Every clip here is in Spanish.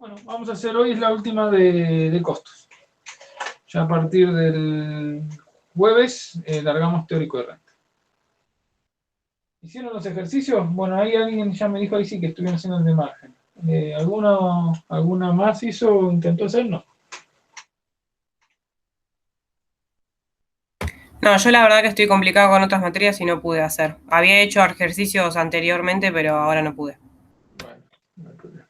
Bueno, vamos a hacer hoy es la última de costos. Ya a partir del jueves largamos teórico de renta. ¿Hicieron los ejercicios? Bueno, ahí alguien ya me dijo ahí sí que estuvieron haciendo el de margen. ¿Alguna más hizo o intentó hacer? No. No, yo la verdad que estoy complicado con otras materias y no pude hacer. Había hecho ejercicios anteriormente, pero ahora no pude. Bueno, no hay problema.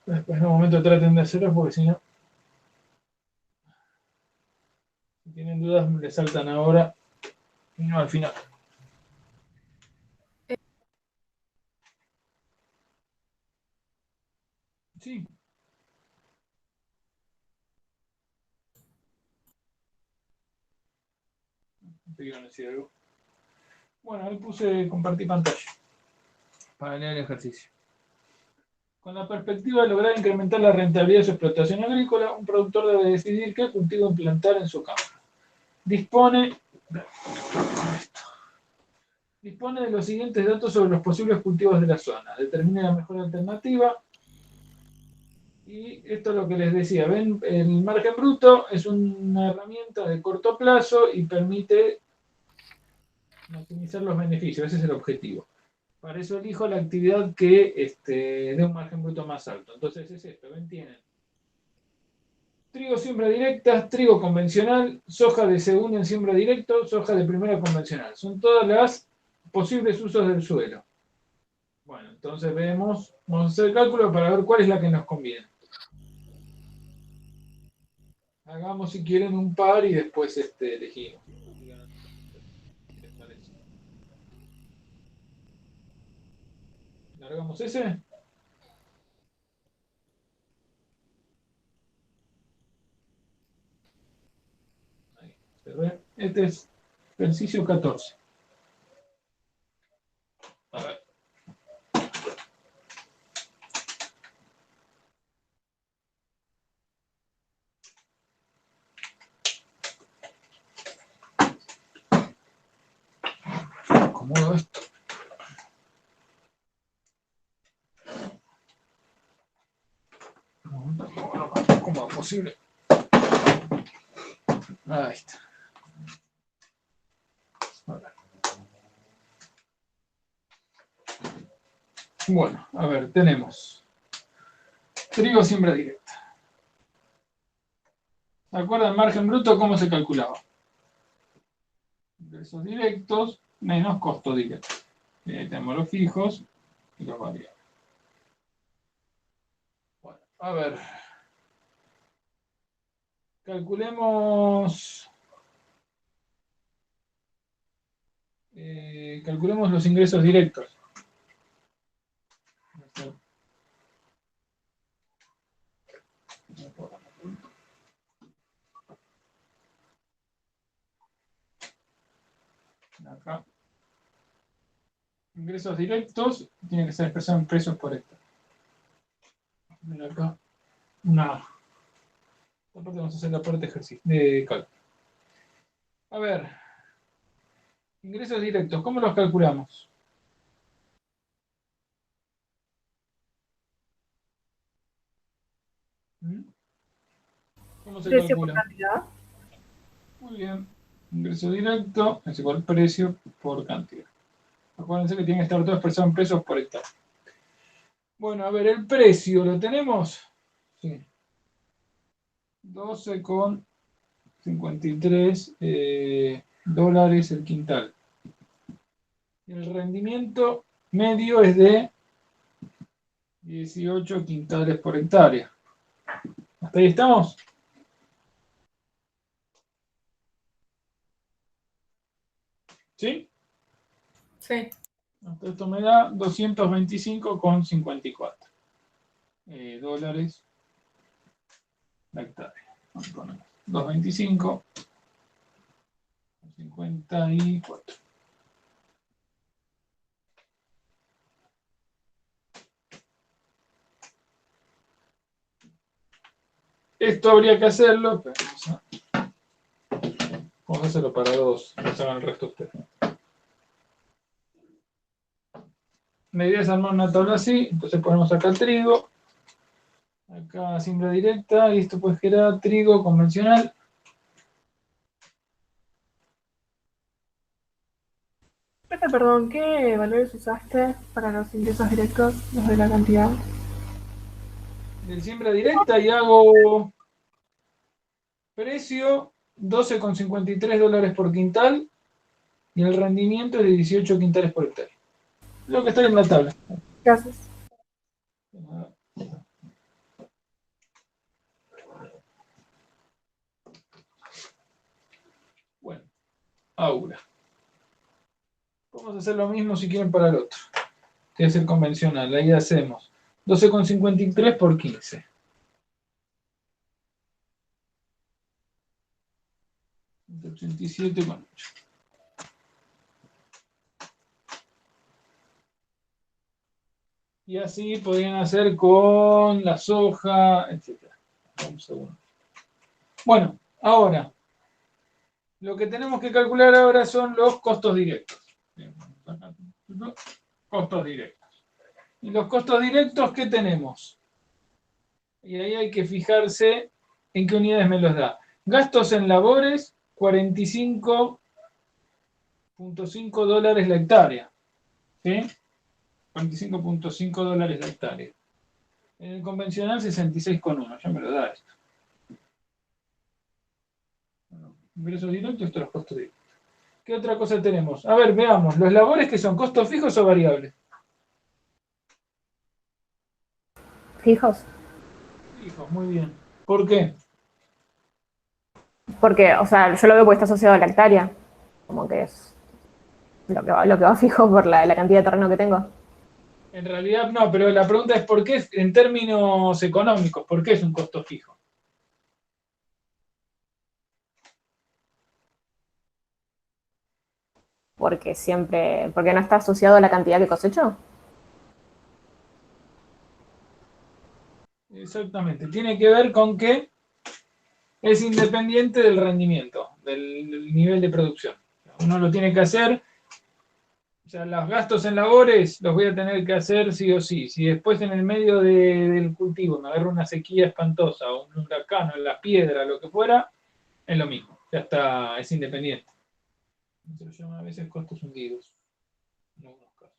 Después en un momento traten de hacerlo porque si no, si tienen dudas me le saltan ahora y no al final. Sí. Te iban a decir algo. Bueno, ahí puse compartir pantalla para leer el ejercicio. Con la perspectiva de lograr incrementar la rentabilidad de su explotación agrícola, un productor debe decidir qué cultivo implantar en su campo. Dispone de los siguientes datos sobre los posibles cultivos de la zona. Determine la mejor alternativa. Y esto es lo que les decía. Ven, el margen bruto es una herramienta de corto plazo y permite maximizar los beneficios. Ese es el objetivo. Para eso elijo la actividad que dé un margen bruto más alto. Entonces es esto. Ven, tienen trigo siembra directa, trigo convencional, soja de segundo en siembra directo, soja de primera convencional. Son todas las posibles usos del suelo. Bueno, entonces vamos a hacer el cálculo para ver cuál es la que nos conviene. Hagamos si quieren un par y después elegimos. ¿Qué les parece? ¿Largamos ese? Ahí, cerré. Este es ejercicio 14. A ver. Acomodo esto. Lo más cómodo posible. Ahí está. Bueno, a ver, tenemos trigo siembra directa. ¿Se acuerdan margen bruto cómo se calculaba? Ingresos directos menos costo directo. Tenemos los fijos y los variables. Bueno, a ver. Calculemos los ingresos directos. Acá. Ingresos directos tienen que ser expresados en precios por hectárea. Acá. Esta parte vamos a hacer la parte de ejercicio, de cálculo. A ver. Ingresos directos, ¿cómo los calculamos? ¿Cómo se Precio por calcula? cantidad. Muy bien. Ingreso directo es igual precio por cantidad. Acuérdense que tiene que estar todo expresado en pesos por hectárea. Bueno, a ver, el precio, ¿lo tenemos? Sí. 12,53 dólares el quintal. El rendimiento medio es de 18 quintales por hectárea. ¿Hasta ahí estamos? ¿Sí? Sí. Esto me da 225,54 dólares la hectárea. Vamos a poner 225,54. Esto habría que hacerlo, pero vamos a hacerlo para dos, que hagan el resto ustedes. La idea es armar una tabla así, entonces ponemos acá el trigo, acá siembra directa, y esto pues queda trigo convencional. Perdón, ¿qué valores usaste para los ingresos directos, los de la cantidad? De siembra directa y hago precio $12,53 por quintal y el rendimiento es de 18 quintales por hectárea. Lo que está en la tabla. Gracias. Bueno, ahora. Vamos a hacer lo mismo si quieren para el otro. Que es el convencional. Ahí hacemos 12,53 por 15. $87,8. Y así podrían hacer con la soja, etc. Un segundo. Bueno, ahora, lo que tenemos que calcular ahora son los costos directos. Costos directos. Y los costos directos, ¿qué tenemos? Y ahí hay que fijarse en qué unidades me los da. Gastos en labores, $45,5 la hectárea. ¿Sí? $45,5 la hectárea. En el convencional, 66,1. Ya me lo da esto. Ingresos directos, estos los costos directos. ¿Qué otra cosa tenemos? A ver, veamos. ¿Los labores que son costos fijos o variables? ¿Fijos? Fijos, muy bien. ¿Por qué? Porque, o sea, yo lo veo porque está asociado a la hectárea. Como que es lo que va fijo por la cantidad de terreno que tengo. En realidad no, pero la pregunta es ¿por qué en términos económicos? ¿Por qué es un costo fijo? Porque no está asociado a la cantidad que cosecho. Exactamente. Tiene que ver con que es independiente del rendimiento, del nivel de producción. Uno lo tiene que hacer. O sea, los gastos en labores los voy a tener que hacer sí o sí. Si después en el medio del cultivo me agarra una sequía espantosa o un huracán o la piedra, lo que fuera, es lo mismo. Ya está, es independiente. Se lo llama a veces costos hundidos. En algunos casos.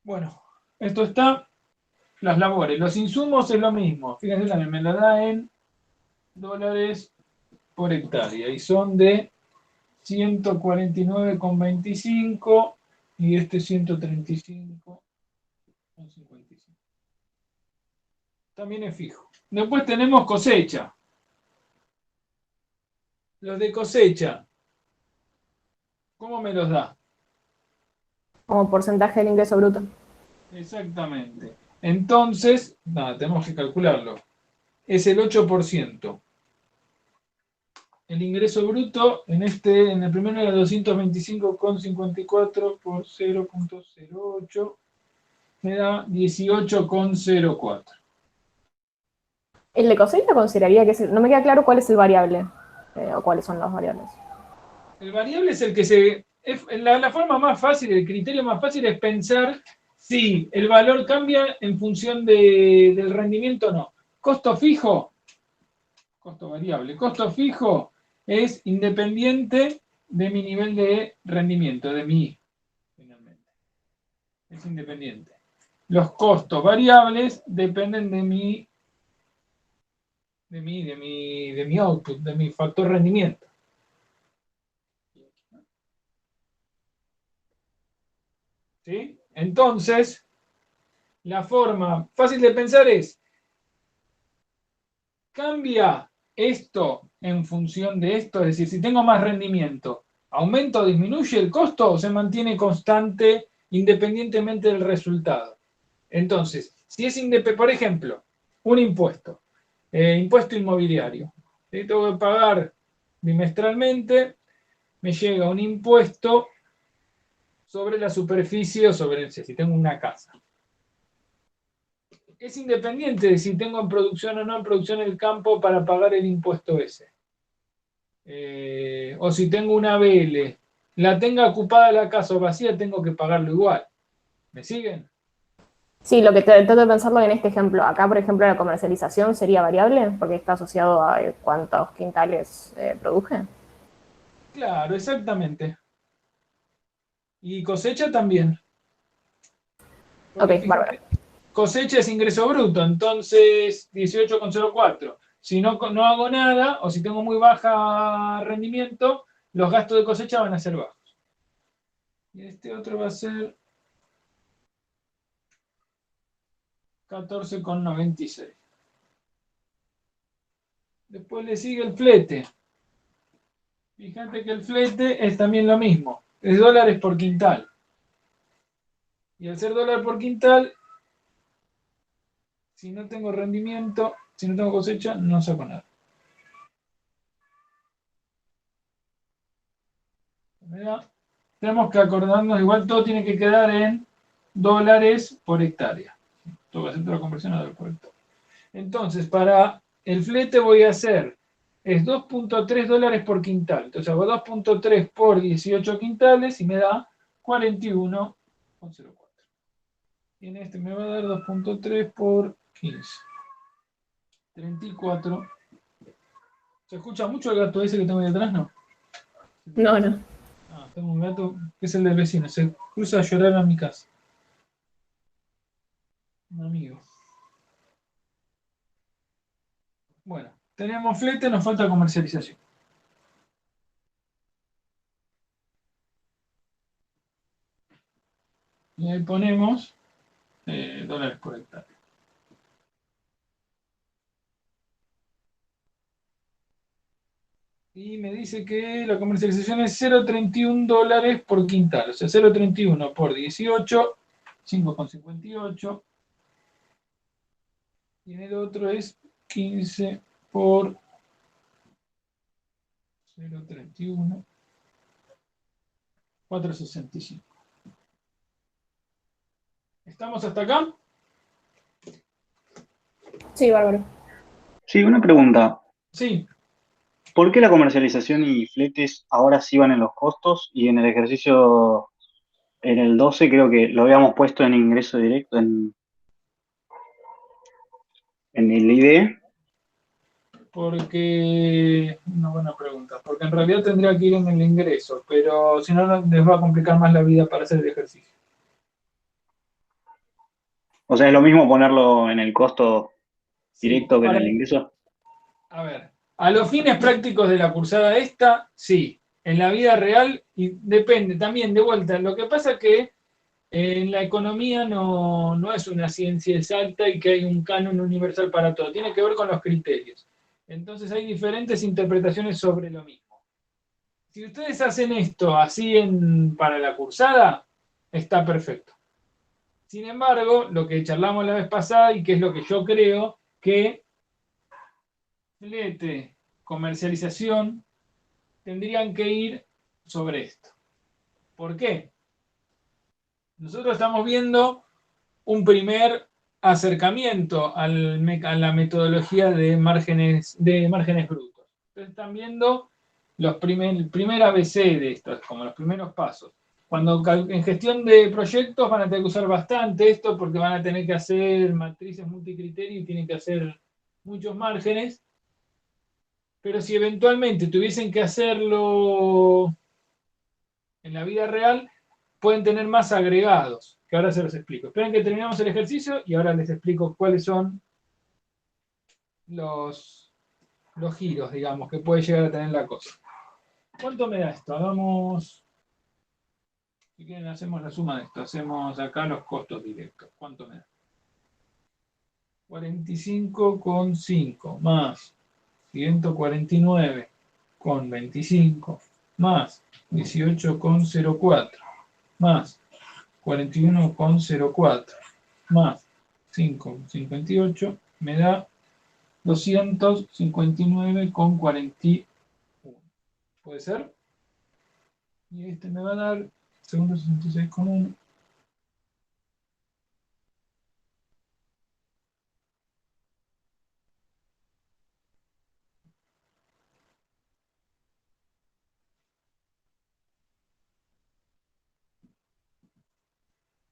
Bueno, esto está. Las labores. Los insumos es lo mismo. Fíjense, también me lo da en dólares por hectárea. Y son de 149,25 y este 135,55. También es fijo. Después tenemos cosecha. Los de cosecha, ¿cómo me los da? Como porcentaje del ingreso bruto. Exactamente. Entonces, nada, tenemos que calcularlo. Es el 8%. El ingreso bruto en el primero era 225,54 por 0,08, me da 18,04. El de cosecha consideraría que no me queda claro cuál es el variable, o cuáles son los variables. El variable es el que la forma más fácil, el criterio más fácil es pensar si el valor cambia en función del rendimiento o no. Costo fijo, costo variable. Costo fijo es independiente de mi nivel de rendimiento, de mi, finalmente. Es independiente. Los costos variables dependen de mi output, de mi factor rendimiento. ¿Sí? Entonces, la forma fácil de pensar es, ¿cambia esto en función de esto? Es decir, si tengo más rendimiento, ¿aumenta o disminuye el costo o se mantiene constante independientemente del resultado? Entonces, si es por ejemplo, un impuesto, impuesto inmobiliario, ¿sí? Tengo que pagar bimestralmente, me llega un impuesto sobre la superficie o sobre, si tengo una casa. Es independiente de si tengo en producción o no en producción el campo para pagar el impuesto ese. O si tengo una BL, la tenga ocupada la casa o vacía, tengo que pagarlo igual. ¿Me siguen? Sí, lo que trato de pensarlo en este ejemplo. Acá, por ejemplo, la comercialización sería variable porque está asociado a cuántos quintales produje. Claro, exactamente. Y cosecha también. Porque Ok, bárbaro. fíjate, cosecha es ingreso bruto, entonces 18,04. Si no hago nada o si tengo muy baja rendimiento, los gastos de cosecha van a ser bajos. Y este otro va a ser 14,96. Después le sigue el flete. Fíjate que el flete es también lo mismo, es dólares por quintal. Y al ser dólar por quintal, si no tengo rendimiento, si no tengo cosecha, no saco nada. ¿Verdad? Tenemos que acordarnos, igual todo tiene que quedar en dólares por hectárea. Todo va a ser toda la conversión a dólares por hectárea. Entonces, para el flete voy a hacer, es 2,3 dólares por quintal. Entonces hago 2,3 por 18 quintales y me da 41,04. Y en este me va a dar 2,3 por 15. 34. ¿Se escucha mucho el gato ese que tengo ahí atrás? No. No, no. Ah, tengo un gato que es el del vecino. Se cruza a llorar a mi casa. Un amigo. Bueno, tenemos flete, nos falta comercialización. Y ahí ponemos dólares por hectárea. Y me dice que la comercialización es 0,31 dólares por quintal. O sea, 0,31 por 18, 5,58. Y en el otro es 15 por 0,31, 4,65. ¿Estamos hasta acá? Sí, bárbaro. Sí, una pregunta. Sí. ¿Por qué la comercialización y fletes ahora sí van en los costos y en el ejercicio, en el 12 creo que lo habíamos puesto en ingreso directo en el ID? Porque, una buena pregunta, porque en realidad tendría que ir en el ingreso, pero si no les va a complicar más la vida para hacer el ejercicio. O sea, ¿es lo mismo ponerlo en el costo Sí, directo que en el ingreso? a ver, a los fines prácticos de la cursada esta, sí. En la vida real, y depende también de vuelta. Lo que pasa que en la economía no es una ciencia exacta y que hay un canon universal para todo. Tiene que ver con los criterios. Entonces hay diferentes interpretaciones sobre lo mismo. Si ustedes hacen esto así para la cursada, está perfecto. Sin embargo, lo que charlamos la vez pasada y que es lo que yo creo, que flete, comercialización, tendrían que ir sobre esto. ¿Por qué? Nosotros estamos viendo un primer acercamiento a la metodología de márgenes brutos. Ustedes están viendo el primer ABC de esto, como los primeros pasos. Cuando en gestión de proyectos van a tener que usar bastante esto porque van a tener que hacer matrices multicriterio y tienen que hacer muchos márgenes. Pero si eventualmente tuviesen que hacerlo en la vida real, pueden tener más agregados, que ahora se los explico. Esperen que terminamos el ejercicio y ahora les explico cuáles son los giros, digamos, que puede llegar a tener la cosa. ¿Cuánto me da esto? Hagamos, si quieren hacemos la suma de esto, hacemos acá los costos directos. ¿Cuánto me da? 45,5 más 149,25 más 18,04 más 41,04 más 5,58 me da 259,41. ¿Puede ser? Y este me va a dar segundo 66,1.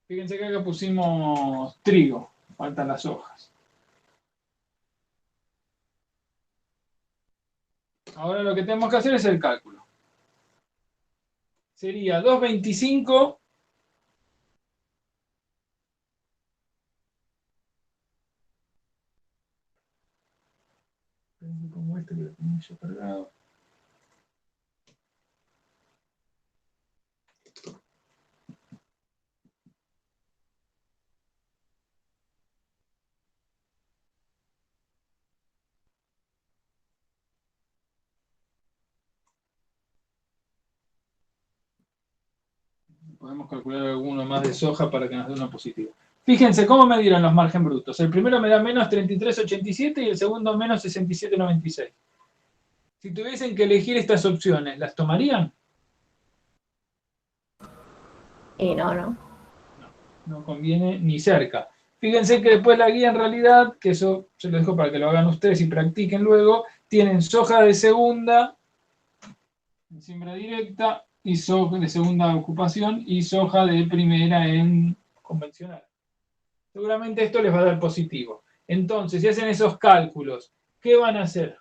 Fíjense que acá pusimos trigo, faltan las hojas. Ahora lo que tenemos que hacer es el cálculo. Sería 2,25 como este que lo tenía yo cargado. Podemos calcular alguno más de soja para que nos dé una positiva. Fíjense cómo me dieron los margen brutos. El primero me da menos 33,87 y el segundo menos 67,96. Si tuviesen que elegir estas opciones, ¿las tomarían? Y no. No conviene ni cerca. Fíjense que después la guía en realidad, que eso se lo dejo para que lo hagan ustedes y practiquen luego, tienen soja de segunda, en siembra directa, y soja de segunda ocupación y soja de primera en convencional. Seguramente esto les va a dar positivo. Entonces, si hacen esos cálculos, ¿qué van a hacer?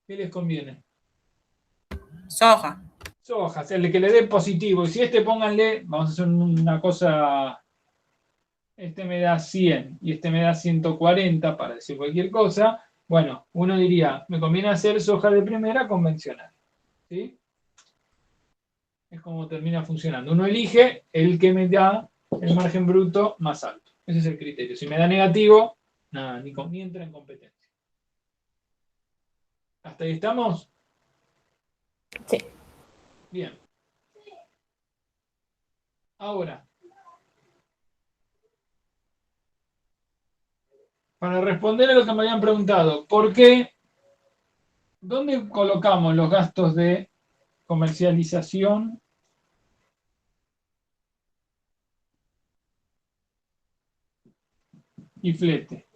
¿Qué les conviene? Soja. Soja, el que le dé positivo. Y si pónganle, vamos a hacer una cosa, este me da 100 y este me da 140, para decir cualquier cosa. Bueno, uno diría, me conviene hacer soja de primera convencional. ¿Sí? Es como termina funcionando. Uno elige el que me da el margen bruto más alto. Ese es el criterio. Si me da negativo, nada, ni entra en competencia. ¿Hasta ahí estamos? Sí. Bien. Ahora, para responder a lo que me habían preguntado, ¿por qué? ¿Dónde colocamos los gastos de comercialización y flete?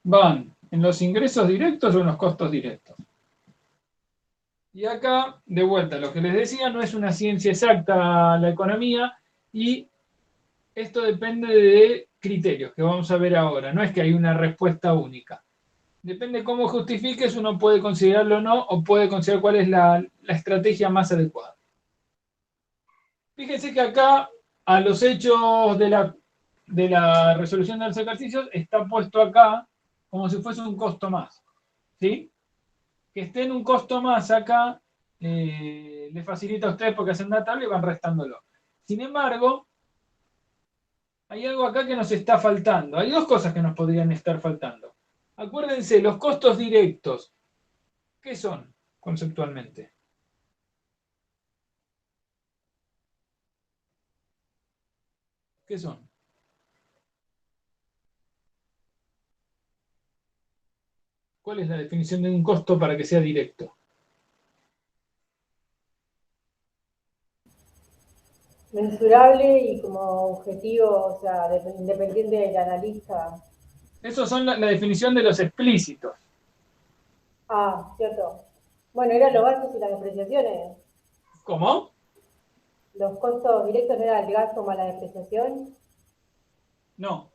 ¿Van en los ingresos directos o en los costos directos? Y acá, de vuelta, lo que les decía, no es una ciencia exacta la economía y esto depende de criterios que vamos a ver ahora. No es que hay una respuesta única. Depende cómo justifiques, uno puede considerarlo o no, o puede considerar cuál es la estrategia más adecuada. Fíjense que acá, a los hechos de la resolución de los ejercicios, está puesto acá como si fuese un costo más. ¿Sí? Que esté en un costo más acá, les facilita a ustedes porque hacen una tabla y van restándolo. Sin embargo, hay algo acá que nos está faltando. Hay dos cosas que nos podrían estar faltando. Acuérdense, los costos directos, ¿qué son conceptualmente? ¿Qué son? ¿Cuál es la definición de un costo para que sea directo? Mensurable y como objetivo, o sea, independiente del analista. Esos son la definición de los explícitos. Ah, cierto. Bueno, eran los gastos y las depreciaciones. ¿Cómo? Los costos directos no eran el gasto más la depreciación. No.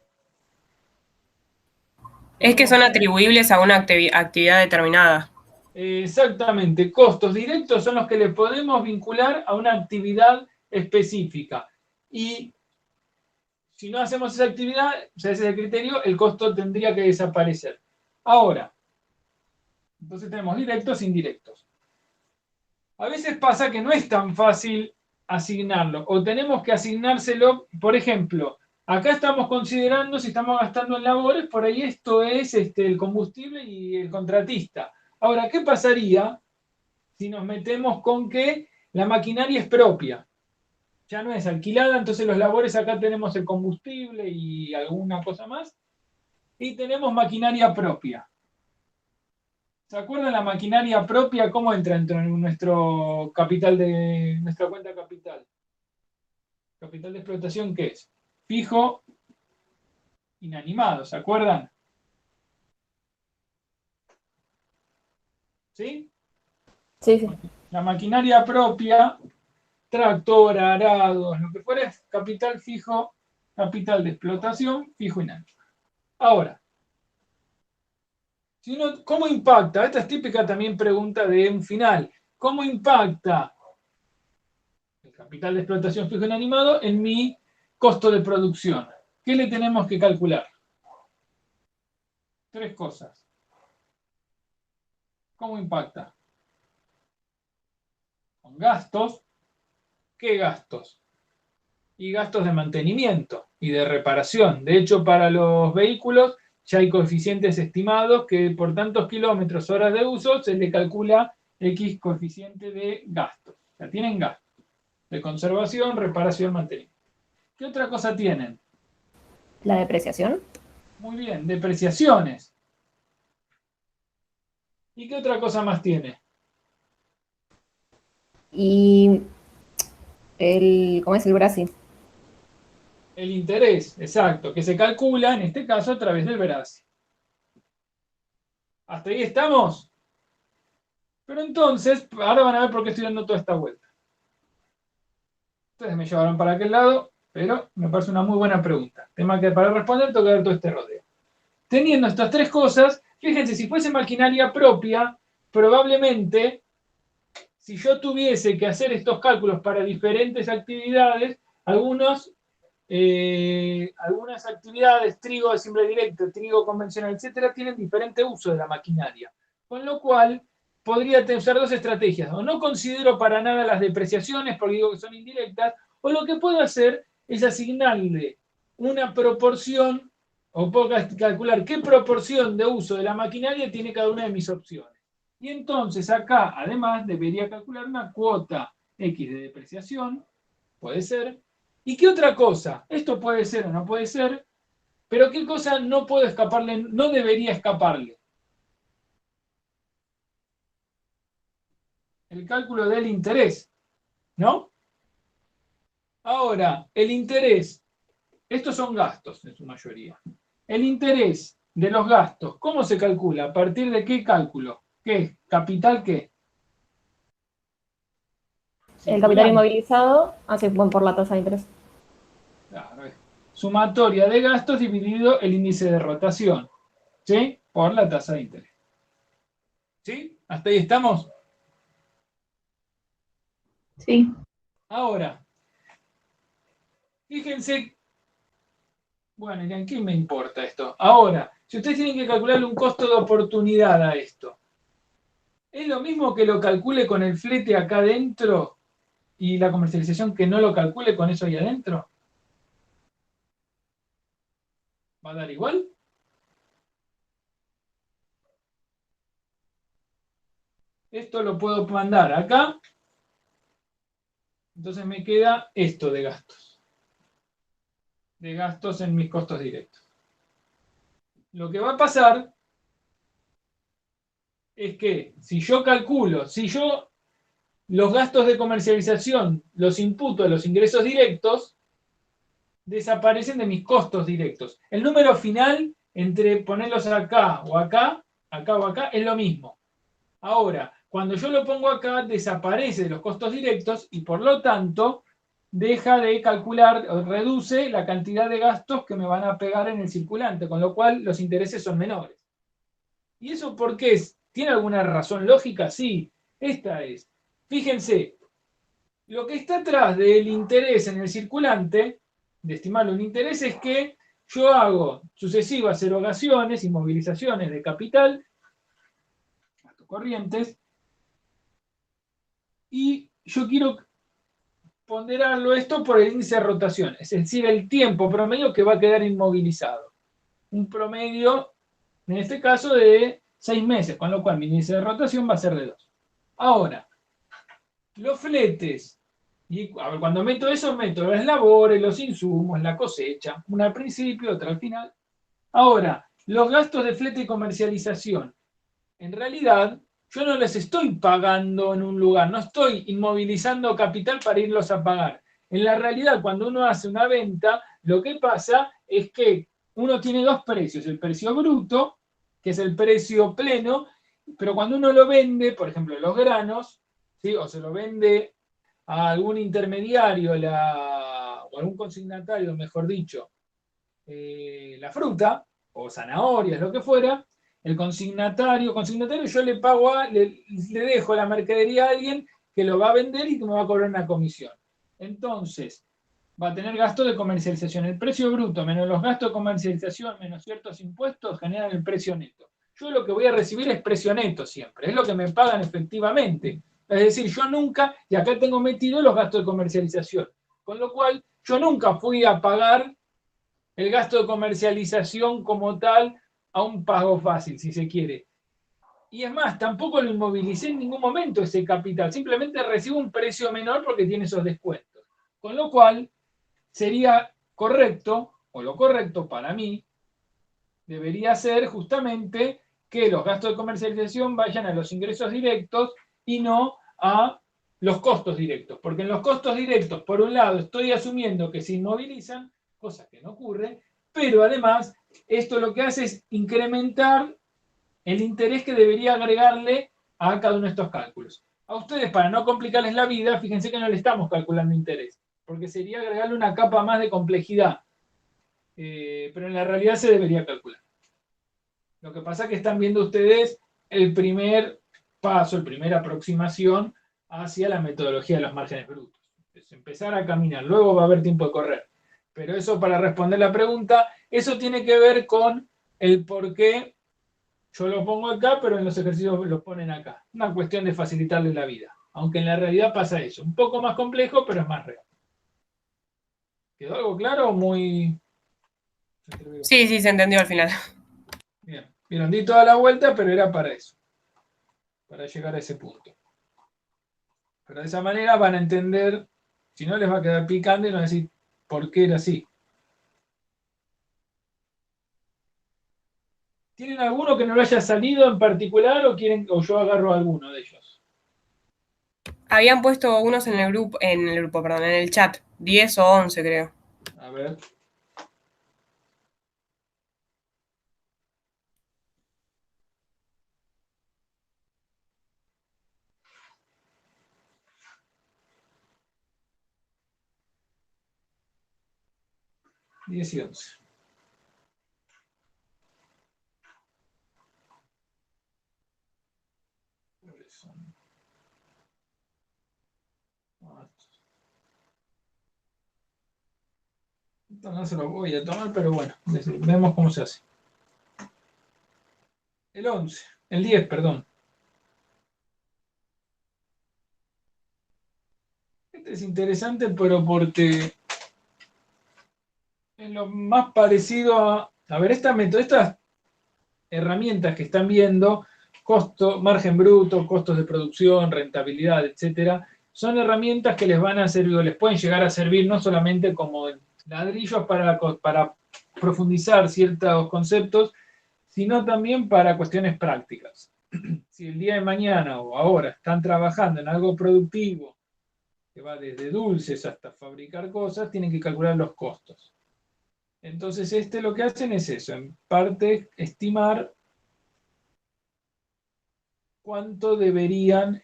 Es que son atribuibles a una actividad determinada. Exactamente. Costos directos son los que le podemos vincular a una actividad específica. Y si no hacemos esa actividad, o sea, ese es el criterio, el costo tendría que desaparecer. Ahora, entonces tenemos directos e indirectos. A veces pasa que no es tan fácil asignarlo, o tenemos que asignárselo, por ejemplo, acá estamos considerando si estamos gastando en labores, por ahí esto es el combustible y el contratista. Ahora, ¿qué pasaría si nos metemos con que la maquinaria es propia? Ya no es alquilada, entonces los labores acá tenemos el combustible y alguna cosa más, y tenemos maquinaria propia. ¿Se acuerdan la maquinaria propia? ¿Cómo entra dentro de nuestro capital de nuestra cuenta capital? Capital de explotación, ¿qué es? Fijo, inanimado, ¿se acuerdan? ¿Sí? Sí. La maquinaria propia tractor, arados, lo que fuera, es capital fijo, capital de explotación, fijo y nada. Ahora, si uno, ¿cómo impacta? Esta es típica también pregunta de un final. ¿Cómo impacta el capital de explotación fijo inanimado en mi costo de producción? ¿Qué le tenemos que calcular? 3 cosas. ¿Cómo impacta? Con gastos. ¿Qué gastos? Y gastos de mantenimiento y de reparación. De hecho, para los vehículos ya hay coeficientes estimados que por tantos kilómetros, horas de uso, se le calcula X coeficiente de gastos. O sea, tienen gastos de conservación, reparación, mantenimiento. ¿Qué otra cosa tienen? La depreciación. Muy bien, depreciaciones. ¿Y qué otra cosa más tiene? Y ¿cómo es el Brasil? El interés, exacto, que se calcula, en este caso, a través del Verasi. ¿Hasta ahí estamos? Pero entonces, ahora van a ver por qué estoy dando toda esta vuelta. Ustedes me llevaron para aquel lado, pero me parece una muy buena pregunta. Tema que para responder tengo que dar todo este rodeo. Teniendo estas 3 cosas, fíjense, si fuese maquinaria propia, probablemente, si yo tuviese que hacer estos cálculos para diferentes actividades, algunas actividades, trigo de simple directo, trigo convencional, etcétera, tienen diferente uso de la maquinaria. Con lo cual, podría usar 2 estrategias. O no considero para nada las depreciaciones porque digo que son indirectas, o lo que puedo hacer es asignarle una proporción, o puedo calcular qué proporción de uso de la maquinaria tiene cada una de mis opciones. Y entonces acá, además, debería calcular una cuota X de depreciación, puede ser. ¿Y qué otra cosa? Esto puede ser o no puede ser, pero ¿qué cosa no puedo escaparle, no debería escaparle? El cálculo del interés, ¿no? Ahora, el interés, estos son gastos en su mayoría. El interés de los gastos, ¿cómo se calcula? ¿A partir de qué cálculo? ¿Qué? ¿Capital qué? El capital inmovilizado, bueno, por la tasa de interés. Claro, es sumatoria de gastos dividido el índice de rotación, ¿sí? Por la tasa de interés. ¿Sí? ¿Hasta ahí estamos? Sí. Ahora, fíjense, bueno, ¿y a quién me importa esto? Ahora, si ustedes tienen que calcularle un costo de oportunidad a esto, ¿es lo mismo que lo calcule con el flete acá adentro y la comercialización que no lo calcule con eso ahí adentro? ¿Va a dar igual? Esto lo puedo mandar acá. Entonces me queda esto de gastos. De gastos en mis costos directos. Lo que va a pasar es que si yo calculo, si yo los gastos de comercialización los imputo a los ingresos directos, desaparecen de mis costos directos. El número final, entre ponerlos acá o acá, acá o acá, es lo mismo. Ahora, cuando yo lo pongo acá, desaparece de los costos directos y por lo tanto deja de calcular o reduce la cantidad de gastos que me van a pegar en el circulante, con lo cual los intereses son menores. ¿Y eso por qué es? ¿Tiene alguna razón lógica? Sí, esta es. Fíjense, lo que está atrás del interés en el circulante, de estimarlo un interés, es que yo hago sucesivas erogaciones y movilizaciones de capital, gastos corrientes, y yo quiero ponderarlo esto por el índice de rotación, es decir, el tiempo promedio que va a quedar inmovilizado. Un promedio, en este caso, de 6 meses, con lo cual mi índice de rotación va a ser de 2. Ahora, los fletes, y a ver, cuando meto eso, meto las labores, los insumos, la cosecha, una al principio, otra al final. Ahora, los gastos de flete y comercialización, en realidad, yo no les estoy pagando en un lugar, no estoy inmovilizando capital para irlos a pagar. En la realidad, cuando uno hace una venta, lo que pasa es que uno tiene 2 precios, el precio bruto, que es el precio pleno, pero cuando uno lo vende, por ejemplo, los granos, ¿sí? O se lo vende a algún intermediario o algún consignatario, mejor dicho, la fruta, o zanahorias, lo que fuera, el consignatario yo le pago le dejo la mercadería a alguien que lo va a vender y que me va a cobrar una comisión. Entonces, va a tener gasto de comercialización. El precio bruto menos los gastos de comercialización menos ciertos impuestos generan el precio neto. Yo lo que voy a recibir es precio neto siempre, es lo que me pagan efectivamente. Es decir, yo nunca, y acá tengo metido los gastos de comercialización, con lo cual yo nunca fui a pagar el gasto de comercialización como tal a un pago fácil, si se quiere. Y es más, tampoco lo inmovilicé en ningún momento ese capital, simplemente recibo un precio menor porque tiene esos descuentos. Con lo cual, sería correcto, o lo correcto para mí, debería ser justamente que los gastos de comercialización vayan a los ingresos directos y no a los costos directos. Porque en los costos directos, por un lado, estoy asumiendo que se inmovilizan, cosa que no ocurre, pero además esto lo que hace es incrementar el interés que debería agregarle a cada uno de estos cálculos. A ustedes, para no complicarles la vida, fíjense que no le estamos calculando interés, porque sería agregarle una capa más de complejidad, pero en la realidad se debería calcular. Lo que pasa es que están viendo ustedes el primer paso, la primera aproximación hacia la metodología de los márgenes brutos. Es empezar a caminar, luego va a haber tiempo de correr. Pero eso, para responder la pregunta, eso tiene que ver con el por qué yo lo pongo acá, pero en los ejercicios lo ponen acá. Una cuestión de facilitarle la vida. Aunque en la realidad pasa eso. Un poco más complejo, pero es más real. ¿Quedó algo claro o muy...? Sí, sí, se entendió al final. Bien. Vieron, di toda la vuelta, pero era para eso. Para llegar a ese punto. Pero de esa manera van a entender, si no les va a quedar picando y van a decir por qué era así. ¿Tienen alguno que no lo haya salido en particular o yo agarro alguno de ellos? Habían puesto unos perdón, en el chat, 10 o 11 creo. A ver. Diez y 11. Esto no se lo voy a tomar, pero bueno, vemos cómo se hace. El 11, el 10, perdón. Este es interesante, pero porque es lo más parecido a ver, estas herramientas que están viendo, costo, margen bruto, costos de producción, rentabilidad, etcétera, son herramientas que les van a servir, o les pueden llegar a servir no solamente como ladrillos para profundizar ciertos conceptos, sino también para cuestiones prácticas. Si el día de mañana o ahora están trabajando en algo productivo, que va desde dulces hasta fabricar cosas, tienen que calcular los costos. Entonces, lo que hacen es eso, en parte estimar cuánto deberían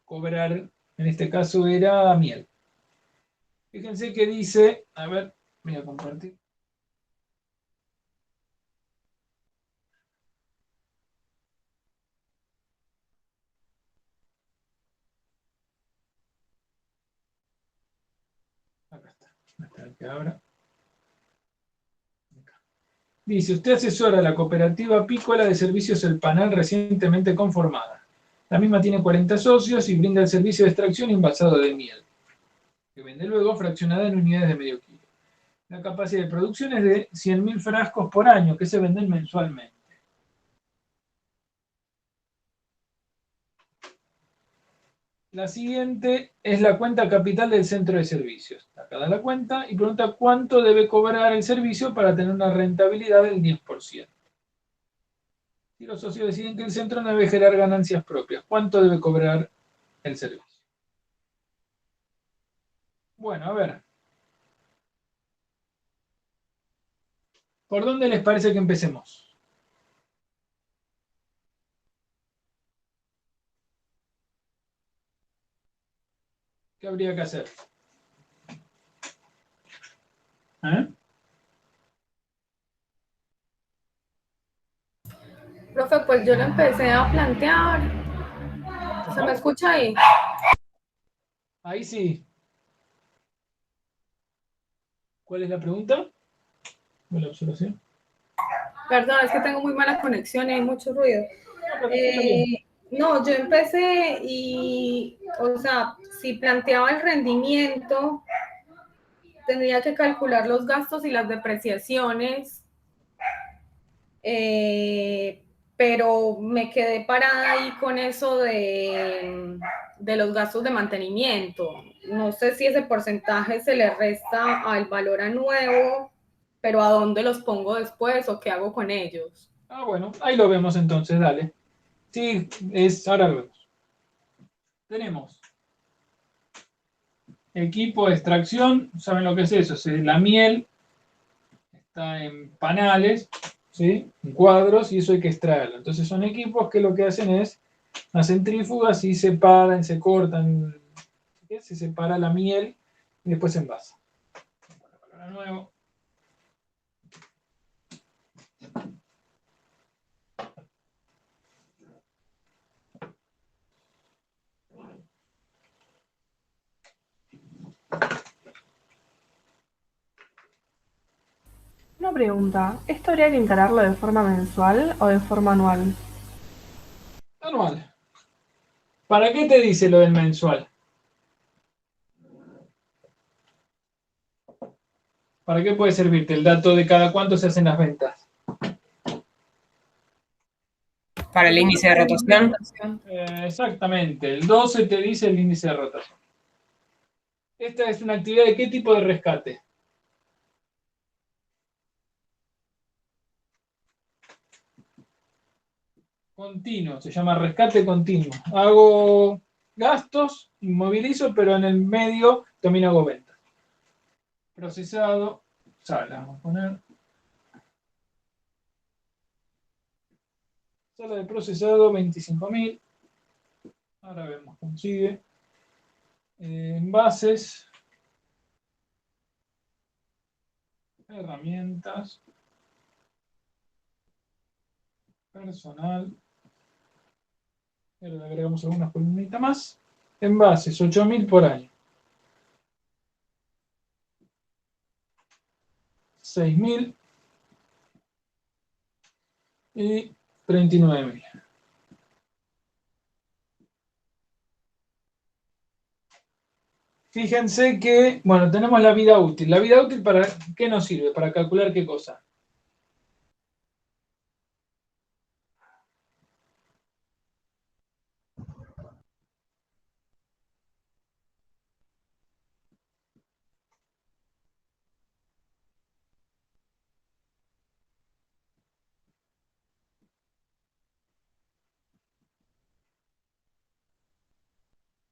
cobrar, en este caso era miel. Fíjense que dice, a ver, voy a compartir. Acá está, hasta que abra. Dice, usted asesora a la cooperativa apícola de servicios El Panal recientemente conformada. La misma tiene 40 socios y brinda el servicio de extracción y envasado de miel, que vende luego fraccionada en unidades de medio kilo. La capacidad de producción es de 100.000 frascos por año, que se venden mensualmente. La siguiente es la cuenta capital del centro de servicios. Acá da la cuenta y pregunta cuánto debe cobrar el servicio para tener una rentabilidad del 10%. Si los socios deciden que el centro no debe generar ganancias propias, ¿cuánto debe cobrar el servicio? Bueno, a ver. ¿Por dónde les parece que empecemos? ¿Qué habría que hacer? ¿Eh? Profe, pues yo lo empecé a plantear. ¿Se me escucha ahí? Ahí sí. ¿Cuál es la pregunta? ¿O la observación? Perdón, es que tengo muy mala conexión y hay mucho ruido. No, pero escucha bien. No, yo empecé y, o sea, si planteaba el rendimiento, tendría que calcular los gastos y las depreciaciones, eh, pero me quedé parada ahí con eso de los gastos de mantenimiento. No sé si ese porcentaje se le resta al valor a nuevo, pero ¿a dónde los pongo después o qué hago con ellos? Ah, bueno, ahí lo vemos entonces, dale. Sí, ahora lo vemos. Tenemos equipo de extracción, ¿saben lo que es eso? La miel está en panales, ¿sí? En cuadros, y eso hay que extraerlo. Entonces son equipos que lo que hacen es, hacen trífugas y separan, se cortan, ¿sí? Se separa la miel y después se envasa. Ahora nuevo. Una pregunta, ¿esto habría que encararlo de forma mensual o de forma anual? Anual. ¿Para qué te dice lo del mensual? ¿Para qué puede servirte el dato de cada cuánto se hacen las ventas? Para el índice de rotación. Exactamente, el 12 te dice el índice de rotación. Esta es una actividad de qué tipo de rescate. Continuo, se llama rescate continuo. Hago gastos, inmovilizo, pero en el medio también hago ventas. Procesado, sala, vamos a poner. Sala de procesado, 25.000. Ahora vemos cómo sigue. Envases. Herramientas. Personal. Ahora le agregamos algunas columnitas más. Envases, 8.000 por año. 6.000 y 39.000. Fíjense que, bueno, tenemos la vida útil. ¿La vida útil para qué nos sirve? Para calcular qué cosa.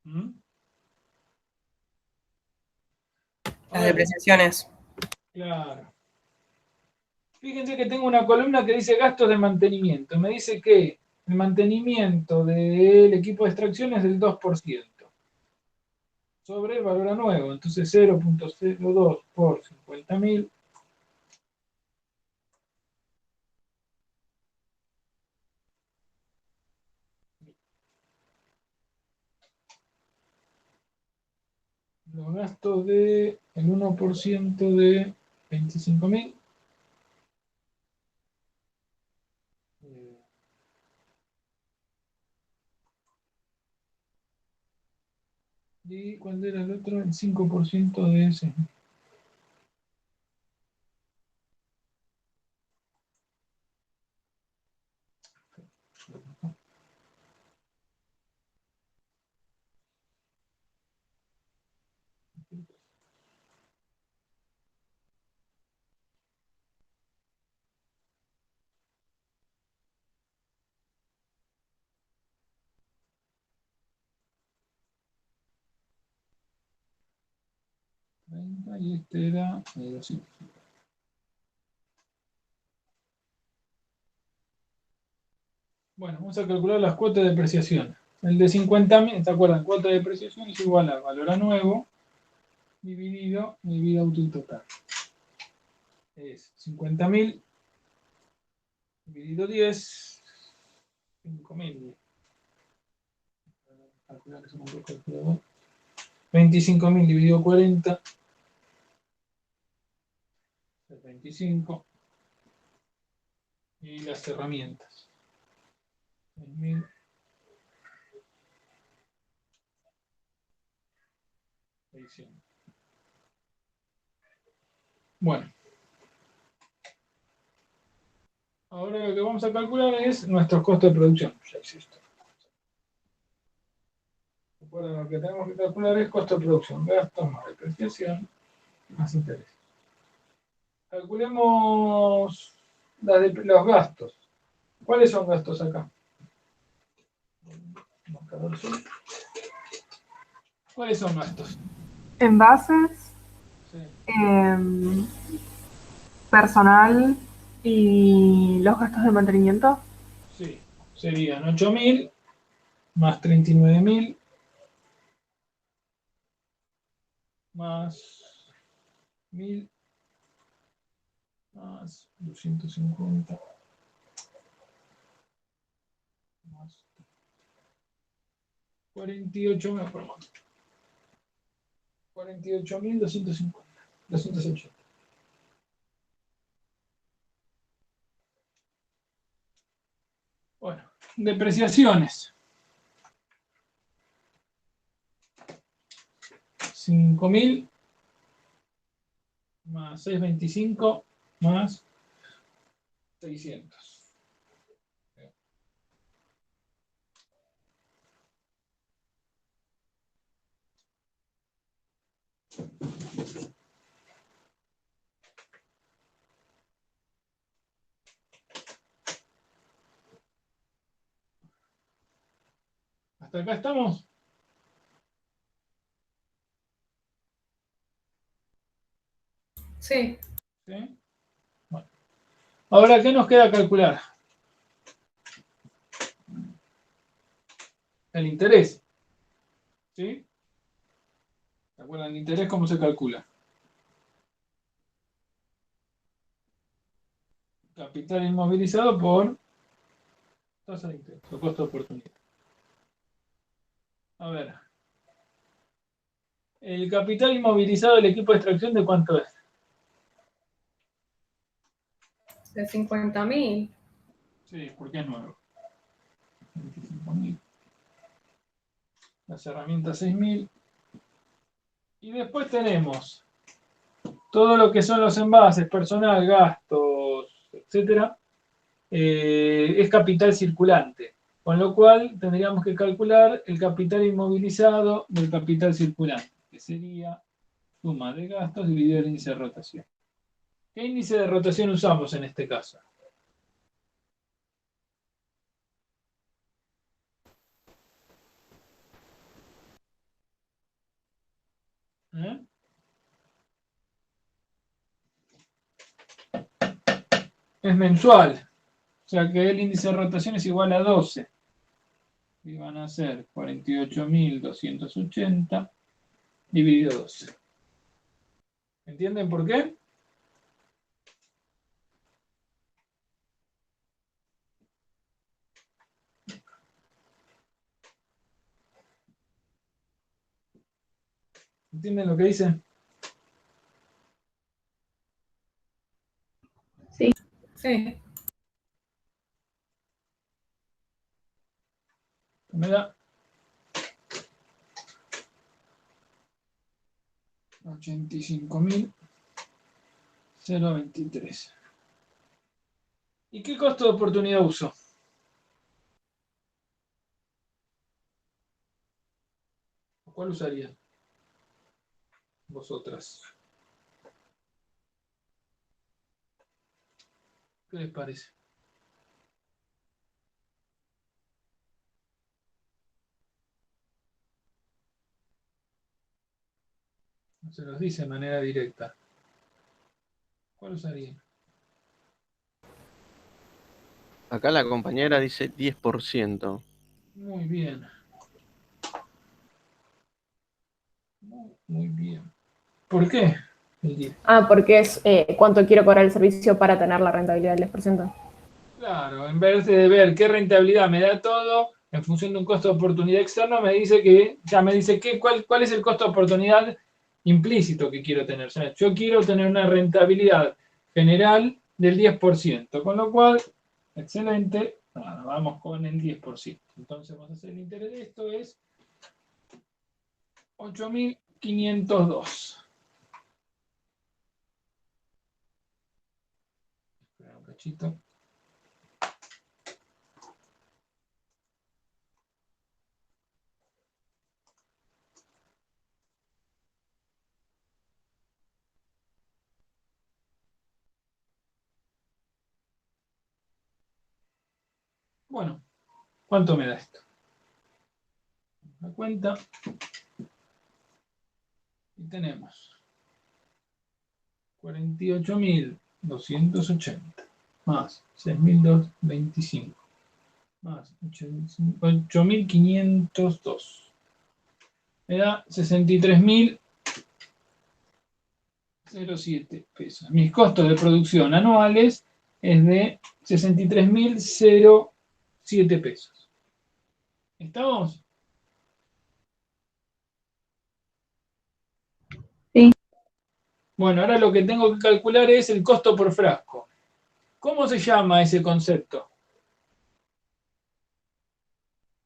¿Mm? Las depreciaciones. Claro. Fíjense que tengo una columna que dice gastos de mantenimiento. Me dice que el mantenimiento del equipo de extracción es del 2% sobre el valor a nuevo. Entonces 0.02 por 50.000. Los gastos del 1% de 25.000. ¿Y cuál era el otro? El 5% de ese. Y este era 200. Bueno, vamos a calcular las cuotas de depreciación. El de 50.000, ¿se acuerdan? Cuota de depreciación es igual a valor a nuevo dividido vida útil total. Es 50.000 dividido 10, 5.000. Calcular eso con el calculador. 25.000 dividido 40. 25. Y las herramientas. 6.000. Bueno, ahora lo que vamos a calcular es nuestros costos de producción. Ya hice esto. Recuerden, lo que tenemos que calcular es costo de producción, gastos más depreciación más interés. Calculemos los gastos. ¿Cuáles son gastos acá? ¿Cuáles son gastos? Envases, Sí. personal y los gastos de mantenimiento. Sí, serían 8.000 más 39.000 más 1.000 más 250 más 48, me acuerdo. 48.250. 280. Bueno, depreciaciones. 5.000 más 625 más 600. ¿Hasta acá estamos? Sí. ¿Sí? Bueno. Ahora, ¿qué nos queda calcular? El interés. ¿Sí? ¿Se acuerdan? El interés, ¿cómo se calcula? Capital inmovilizado por tasa de interés o costo de oportunidad. A ver. El capital inmovilizado del equipo de extracción, ¿de cuánto es? De 50.000. Sí, porque es nuevo. 25.000. Las herramientas 6.000. Y después tenemos todo lo que son los envases, personal, gastos, etcétera, es capital circulante. Con lo cual tendríamos que calcular el capital inmovilizado del capital circulante, que sería suma de gastos dividido el índice de rotación. ¿Qué índice de rotación usamos en este caso? ¿Eh? Es mensual, o sea que el índice de rotación es igual a 12. Y van a ser 48.280 dividido 12. ¿Entienden por qué? ¿Entienden lo que dice? Sí. Sí. Me da 85.023. ¿Y qué costo de oportunidad uso? ¿Cuál usarían vosotras? ¿Qué les parece? No se los dice de manera directa. ¿Cuál usarían? Acá la compañera dice 10%. Muy bien. Muy bien. ¿Por qué? El 10. Porque es cuánto quiero cobrar el servicio para tener la rentabilidad del 10%. Claro, en vez de ver qué rentabilidad me da todo, en función de un costo de oportunidad externo, me dice cuál es el costo de oportunidad implícito que quiero tener. O sea, yo quiero tener una rentabilidad general del 10%, con lo cual, excelente, vamos con el 10%. Entonces vamos a hacer el interés de esto, es 8.502. Espera un cachito. Bueno, ¿cuánto me da esto? La cuenta. Y tenemos 48.280 más 6.225 más 8.502. Me da 63.007 pesos. Mis costos de producción anuales es de 63.007 pesos. ¿Estamos? Sí. Bueno, ahora lo que tengo que calcular es el costo por frasco. ¿Cómo se llama ese concepto?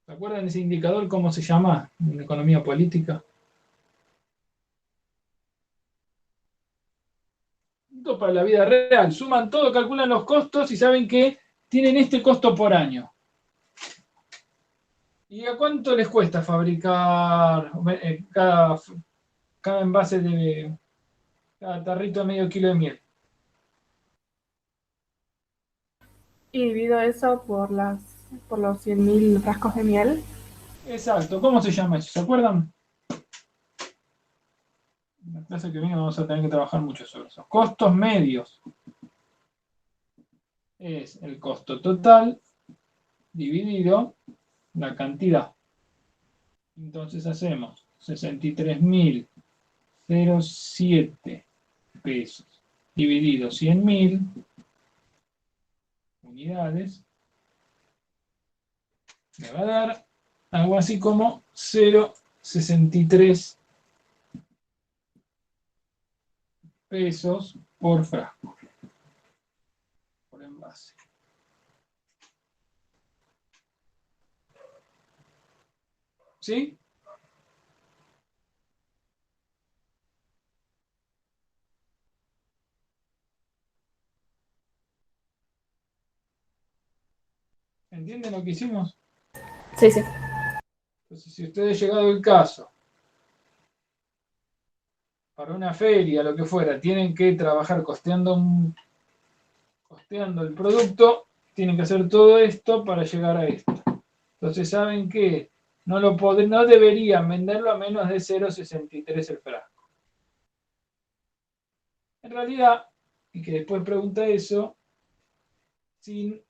¿Se acuerdan ese indicador cómo se llama en economía política? Para la vida real. Suman todo, calculan los costos y saben que tienen este costo por año. ¿Y a cuánto les cuesta fabricar cada envase de cada tarrito de medio kilo de miel? Y divido eso por los 100.000 frascos de miel. Exacto. ¿Cómo se llama eso? ¿Se acuerdan? En la clase que viene vamos a tener que trabajar mucho sobre eso. Costos medios. Es el costo total dividido la cantidad. Entonces hacemos 63.007 pesos dividido 100.000 unidades. Me va a dar algo así como 0,63 pesos por frasco, por envase. ¿Sí? ¿Entienden lo que hicimos? Sí, sí. Entonces, si ustedes llegado el caso, para una feria, lo que fuera, tienen que trabajar costeando el producto, tienen que hacer todo esto para llegar a esto. Entonces saben que no deberían venderlo a menos de 0,63 el frasco. En realidad, y que después pregunta eso, ¿qué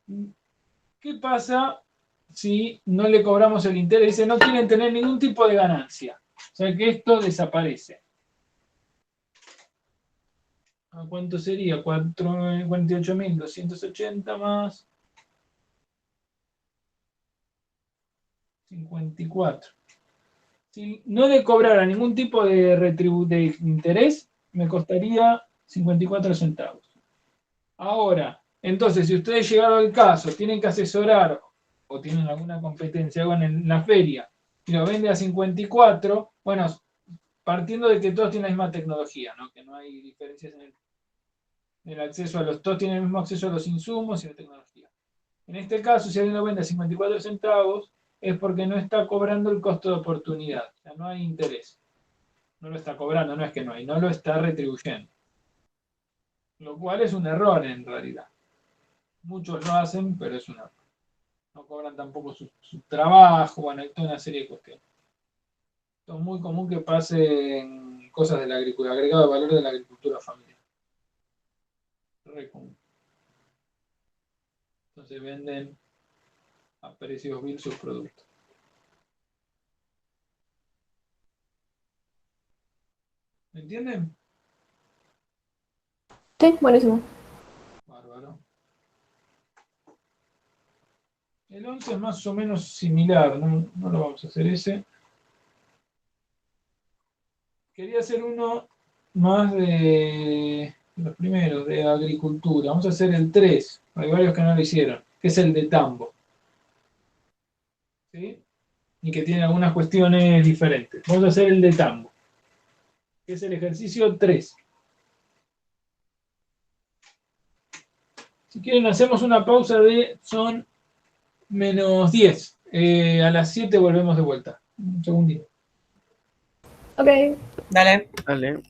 pasa si no le cobramos el interés? Dice, no quieren tener ningún tipo de ganancia. O sea que esto desaparece. ¿A cuánto sería? 48.280 más 54. Si no le cobrara ningún tipo de interés, me costaría 54 centavos. Ahora, entonces, si ustedes llegaron al caso, tienen que asesorar o tienen alguna competencia en la feria y lo vende a 54, bueno, partiendo de que todos tienen la misma tecnología, ¿no? Que no hay diferencias en el acceso todos tienen el mismo acceso a los insumos y a la tecnología. En este caso, si alguien lo vende a 54 centavos, es porque no está cobrando el costo de oportunidad, o sea, no hay interés. No lo está cobrando, no es que no hay, no lo está retribuyendo. Lo cual es un error en realidad. Muchos lo hacen, pero es un error. No cobran tampoco su trabajo, bueno, hay toda una serie de cuestiones. Esto es muy común que pase en cosas de la agricultura, agregado de valor de la agricultura familiar. Re común. Entonces venden a precios vil sus productos. ¿Me entienden? Sí, buenísimo. Bárbaro. El 11 es más o menos similar, no lo vamos a hacer ese. Quería hacer uno más de los primeros, de agricultura. Vamos a hacer el 3. Hay varios que no lo hicieron, que es el de tambo. ¿Sí? Y que tiene algunas cuestiones diferentes. Vamos a hacer el de tambo, que es el ejercicio 3. Si quieren, hacemos una pausa son -10. A las 7 volvemos de vuelta. Un segundito. Ok. Dale. Dale.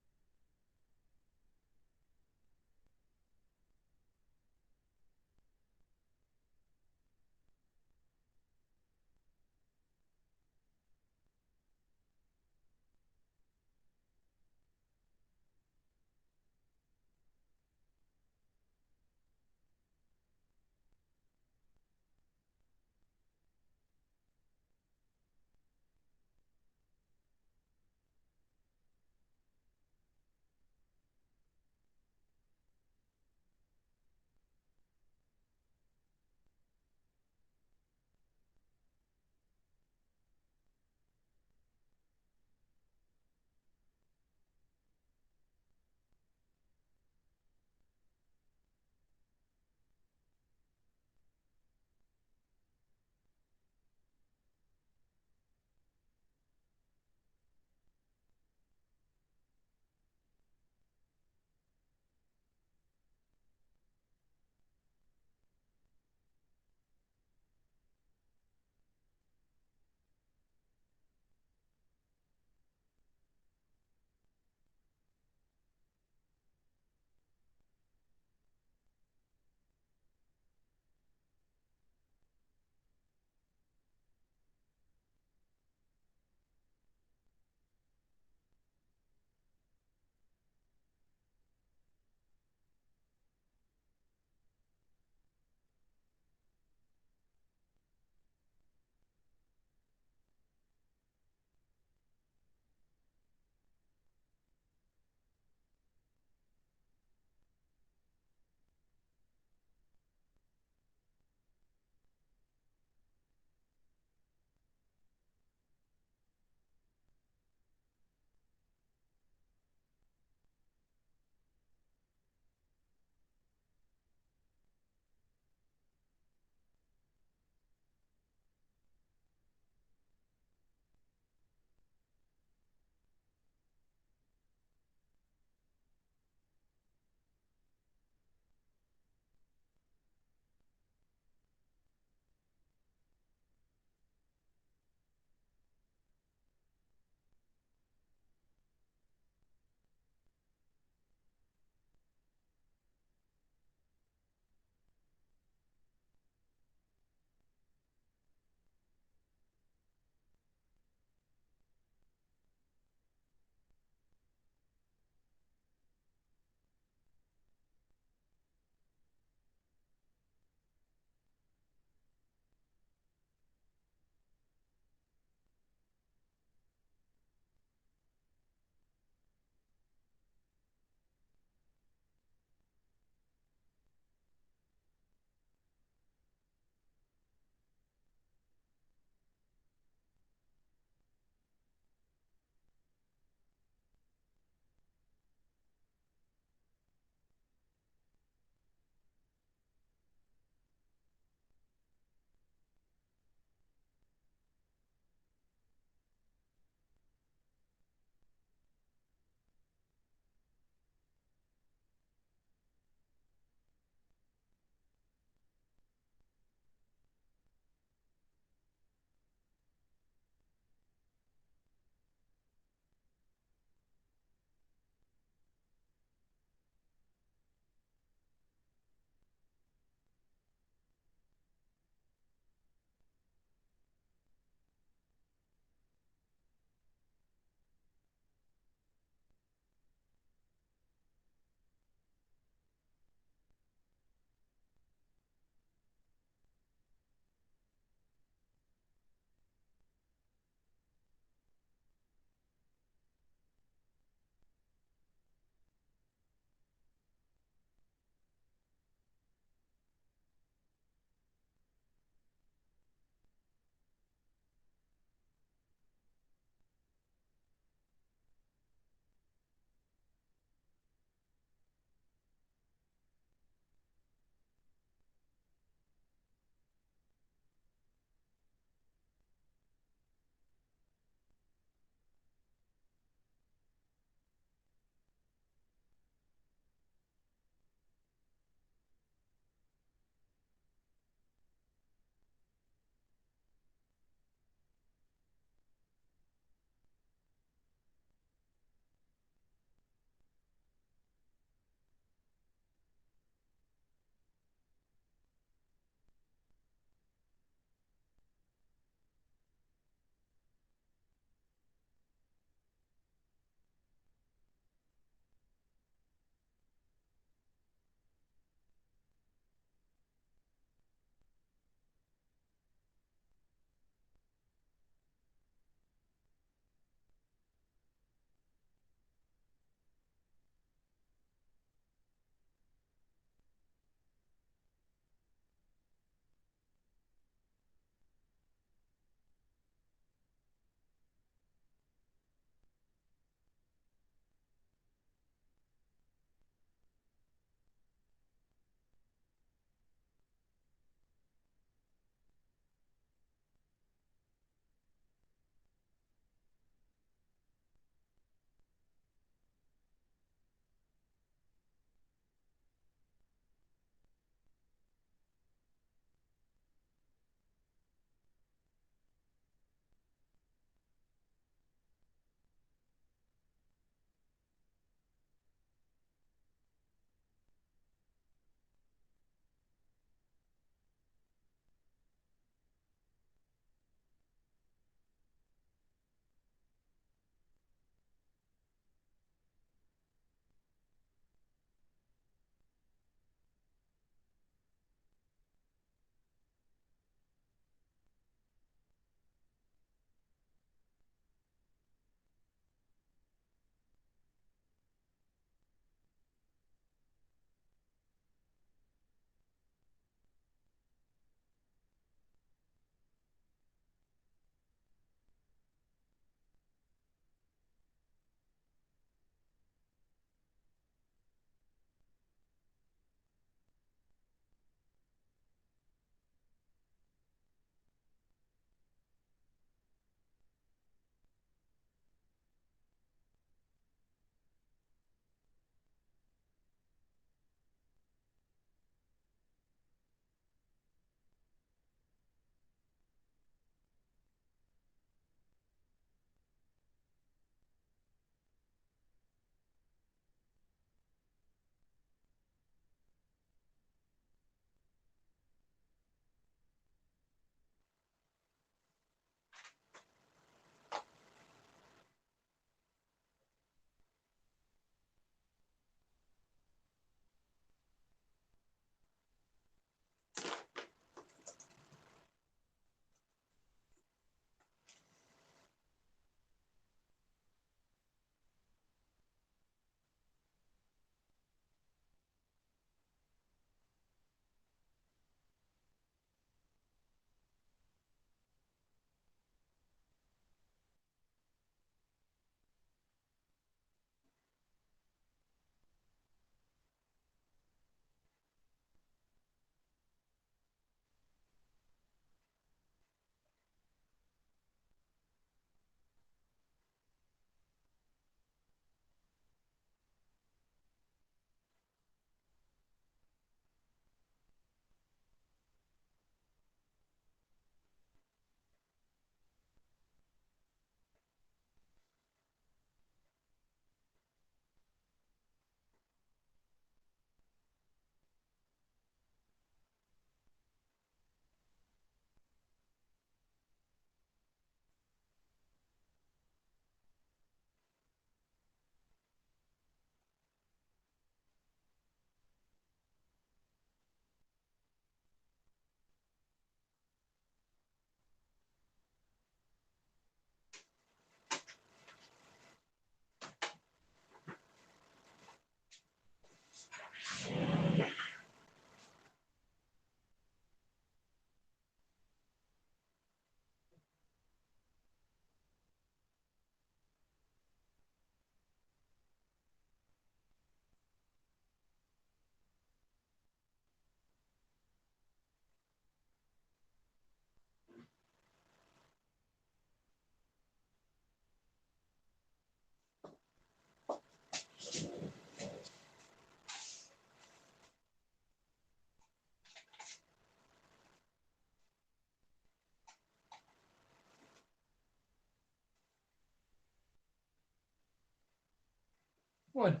Bueno,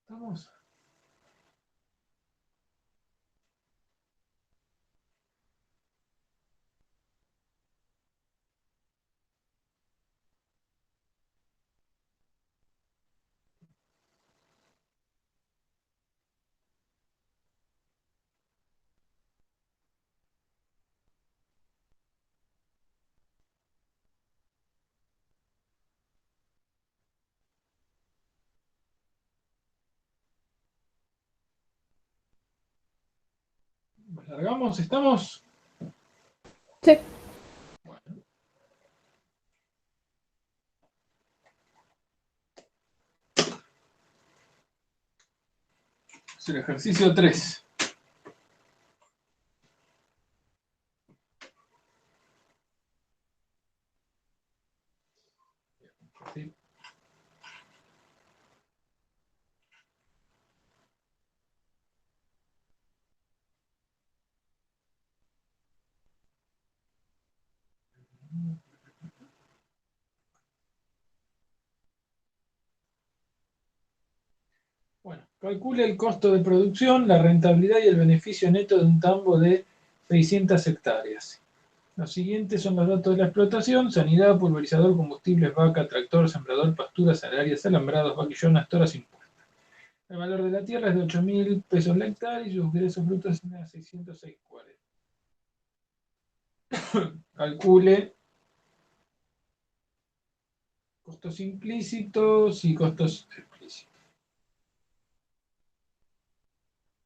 estamos. ¿Largamos? ¿Estamos? Sí. Bueno. Es el ejercicio 3. ¿Sí? Bueno, calcule el costo de producción, la rentabilidad y el beneficio neto de un tambo de 600 hectáreas. Los siguientes son los datos de la explotación: sanidad, pulverizador, combustibles, vaca, tractor, sembrador, pasturas, salarias, alambrados, vaquillonas, toras, impuestos. El valor de la tierra es de 8.000 pesos la hectárea y sus ingresos brutos son de 606,40. Calcule costos implícitos y costos explícitos.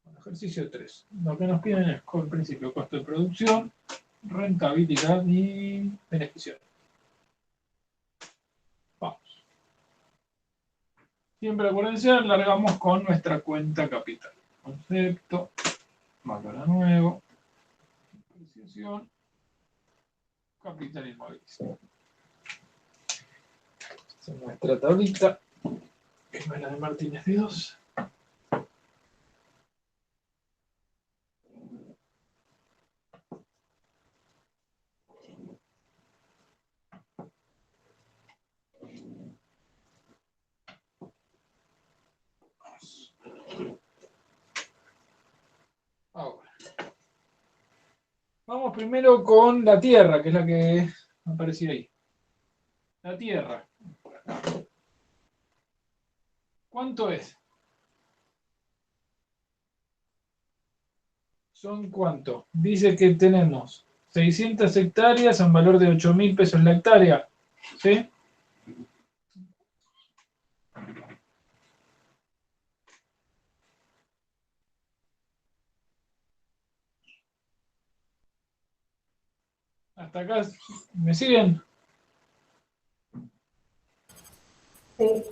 Bueno, ejercicio 3. Lo que nos piden es, al principio, costo de producción, rentabilidad y beneficio. Vamos. Siempre acuérdense, largamos con nuestra cuenta capital. Concepto, valor a nuevo, depreciación, capital inmovilizado. Esta es nuestra tablita, que es la de Martínez de 2. Ahora, vamos primero con la tierra, que es la que aparecía ahí. La tierra. ¿Cuánto es? ¿Son cuánto? Dice que tenemos 600 hectáreas a un valor de 8.000 pesos la hectárea. ¿Sí? Hasta acá, ¿me siguen? Sí.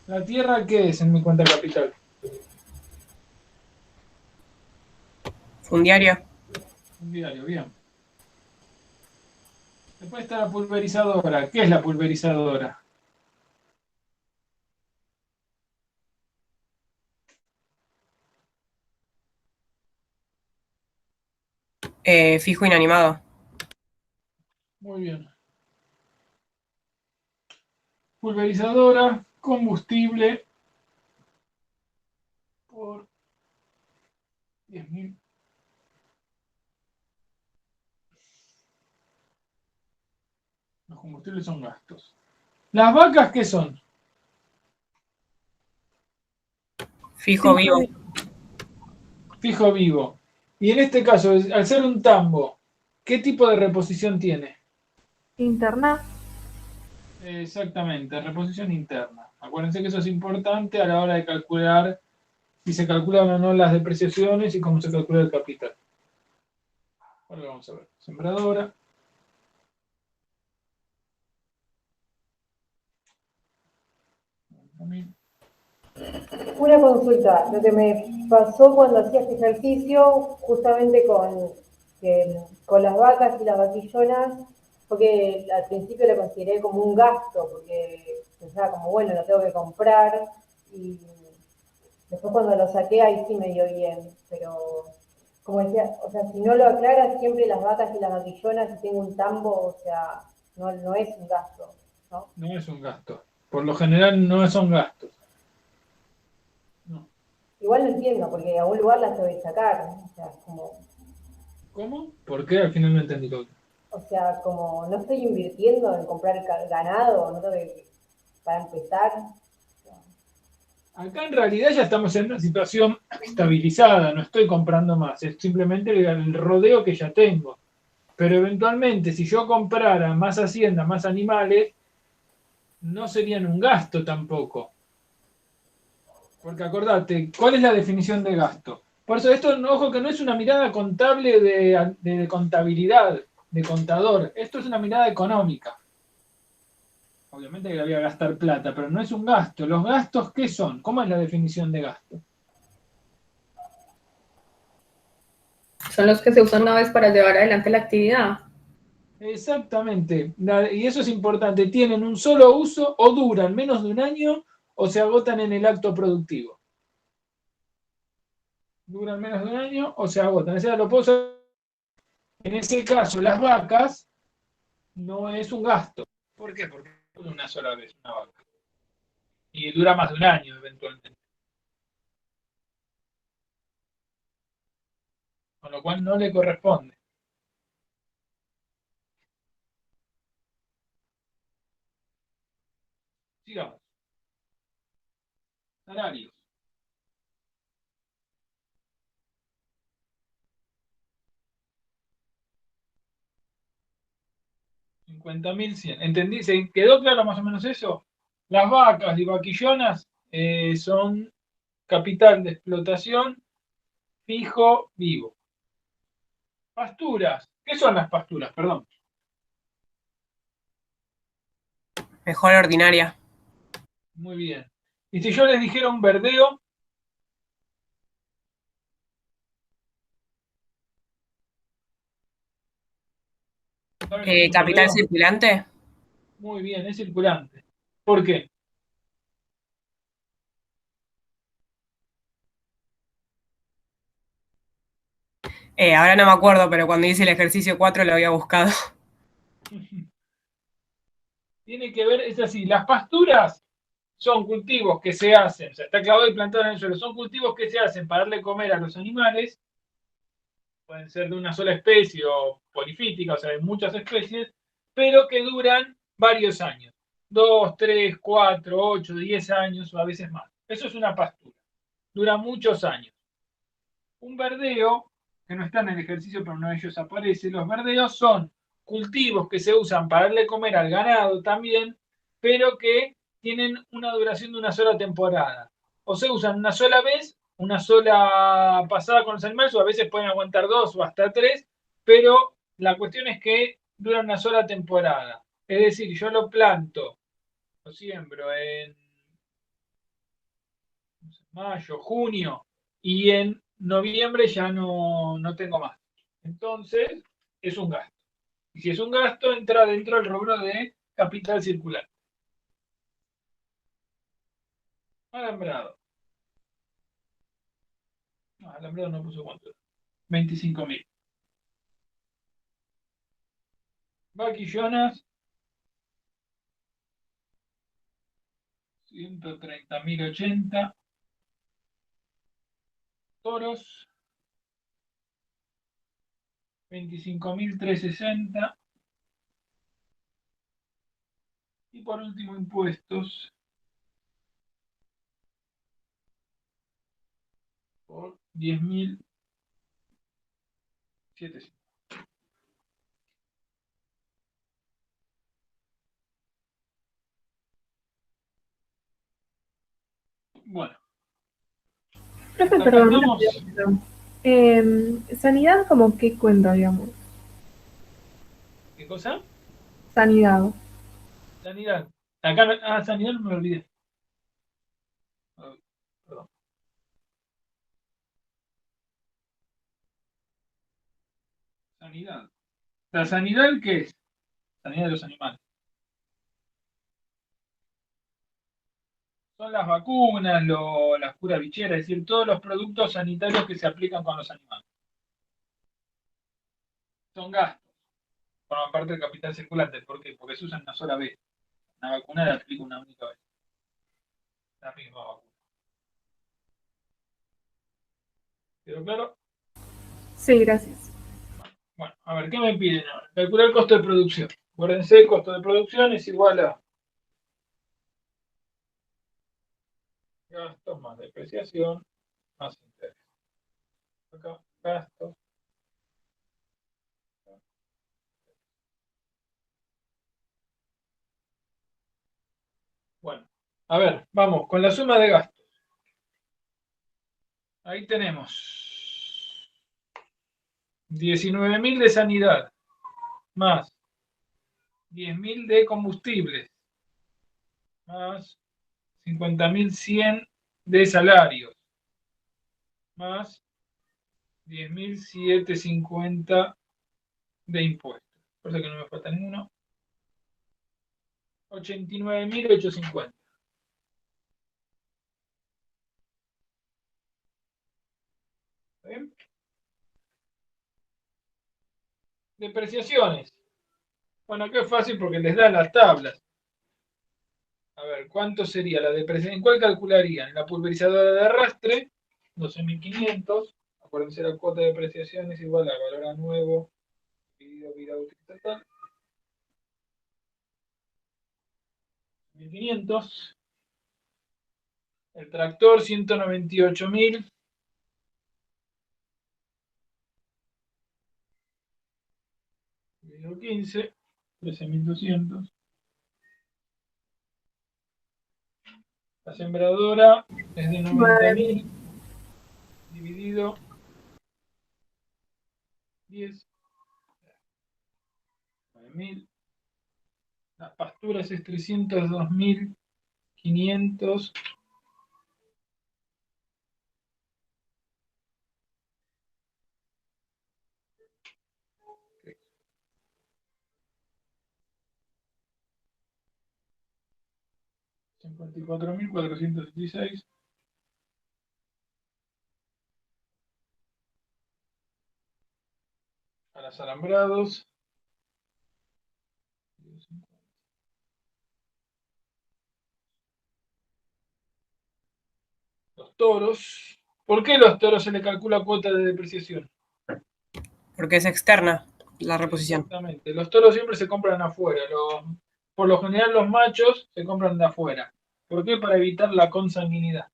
¿La tierra qué es en mi cuenta capital? Fundiario. Un diario, bien. Después está la pulverizadora. ¿Qué es la pulverizadora? Fijo inanimado. Muy bien. Pulverizadora, combustible por 10.000. Los combustibles son gastos. ¿Las vacas qué son? Fijo vivo. Fijo vivo. Y en este caso, al ser un tambo, ¿qué tipo de reposición tiene? Interna. Exactamente, reposición interna. Acuérdense que eso es importante a la hora de calcular si se calculan o no las depreciaciones y cómo se calcula el capital. Ahora lo vamos a ver. Sembradora. Una consulta, lo que me pasó cuando hacía este ejercicio, justamente con las vacas y las vaquillonas, porque al principio lo consideré como un gasto, porque pensaba como, bueno, lo tengo que comprar, y después cuando lo saqué ahí sí me dio bien, pero como decía, o sea, si no lo aclaras siempre las vacas y las vaquillonas, si tengo un tambo, o sea, no es un gasto, ¿no? No es un gasto. Por lo general no son gastos. No. Igual no entiendo, porque de algún lugar las tengo que sacar, ¿no? O sea, ¿Cómo? ¿Por qué? Al final no entendí todo. como no estoy invirtiendo en comprar ganado, no tengo para empezar. Acá en realidad ya estamos en una situación estabilizada, no estoy comprando más, es simplemente el rodeo que ya tengo. Pero eventualmente, si yo comprara más hacienda, más animales, no serían un gasto tampoco. Porque acordate, ¿cuál es la definición de gasto? Por eso esto, ojo, que no es una mirada contable de contabilidad, de contador. Esto es una mirada económica. Obviamente que había que gastar plata, pero no es un gasto. ¿Los gastos qué son? ¿Cómo es la definición de gasto? Son los que se usan una vez para llevar adelante la actividad. Exactamente. Y eso es importante. ¿Tienen un solo uso o duran menos de un año o se agotan en el acto productivo? Duran menos de un año o se agotan. En ese caso, las vacas no es un gasto. ¿Por qué? Porque es una sola vez una vaca. Y dura más de un año eventualmente. Con lo cual no le corresponde. Sigamos. Salarios. $50.100. ¿Entendí? ¿Se quedó claro más o menos eso? Las vacas y vaquillonas son capital de explotación fijo vivo. Pasturas. ¿Qué son las pasturas? Perdón. Mejor ordinaria. Muy bien. Y si yo les dijera un verdeo, ¿saben lo que es un Capital verdeo? circulante. Muy bien, es circulante. ¿Por qué? Ahora no me acuerdo, pero cuando hice el ejercicio 4 lo había buscado. Tiene que ver, es así, las pasturas son cultivos que se hacen, o sea, está clavado y plantado en el suelo, son cultivos que se hacen para darle comer a los animales, pueden ser de una sola especie o polifítica, o sea, de muchas especies, pero que duran varios años, 2, 3, 4, 8, 10 años o a veces más. Eso es una pastura, dura muchos años. Un verdeo, que no está en el ejercicio, pero uno de ellos aparece, los verdeos son cultivos que se usan para darle comer al ganado también, pero que tienen una duración de una sola temporada. O se usan una sola vez, una sola pasada con los animales, o a veces pueden aguantar 2 o hasta 3, pero la cuestión es que duran una sola temporada. Es decir, yo lo planto, lo siembro en mayo, junio, y en noviembre ya no tengo más. Entonces, es un gasto. Y si es un gasto, entra dentro del rubro de capital circular. Alambrado. No, alambrado no puso cuánto. 25.000. Vaquillonas, 130.080. Toros, 25.360. Y por último, impuestos por 10.700. Bueno, Profe, hasta acá perdón, una estamos. pregunta. Sanidad, ¿como qué cuenta, digamos? ¿Qué cosa? Sanidad. Sanidad. Acá, sanidad no me lo olvidé. Perdón. Sanidad. ¿La sanidad qué es? Sanidad de los animales. Son las vacunas, las curas bicheras, es decir, todos los productos sanitarios que se aplican con los animales. Son gastos. Forman parte del capital circulante. ¿Por qué? Porque se usan una sola vez. Una vacuna la aplico una única vez. La misma vacuna. ¿Quedó claro? Sí, gracias. Bueno, a ver, ¿qué me piden ahora? Calcular el costo de producción. Acuérdense, el costo de producción es igual a gastos más depreciación más interés. Acá, gastos. Bueno, a ver, vamos con la suma de gastos. Ahí tenemos 19.000 de sanidad más 10.000 de combustibles más 50.100 de salarios más 10.750 de impuestos. Por eso que no me falta ninguno. 89.850. ¿Está bien? Depreciaciones. Bueno, acá es fácil porque les dan las tablas. A ver, ¿cuánto sería la depreciación? ¿En cuál calcularían? En la pulverizadora de arrastre, 12.500. Acuérdense, la cuota de depreciación es igual al valor a nuevo dividido vida útil total. 1.500. El tractor, 198.000. Dividido 15, 13.200. La sembradora es de 90.000 dividido 10, 9.000. Las pasturas es 302.500. $54.416. A los alambrados. Los toros. ¿Por qué a los toros se le calcula cuota de depreciación? Porque es externa la reposición. Exactamente. Los toros siempre se compran afuera. Por lo general los machos se compran de afuera. ¿Por qué? Para evitar la consanguinidad.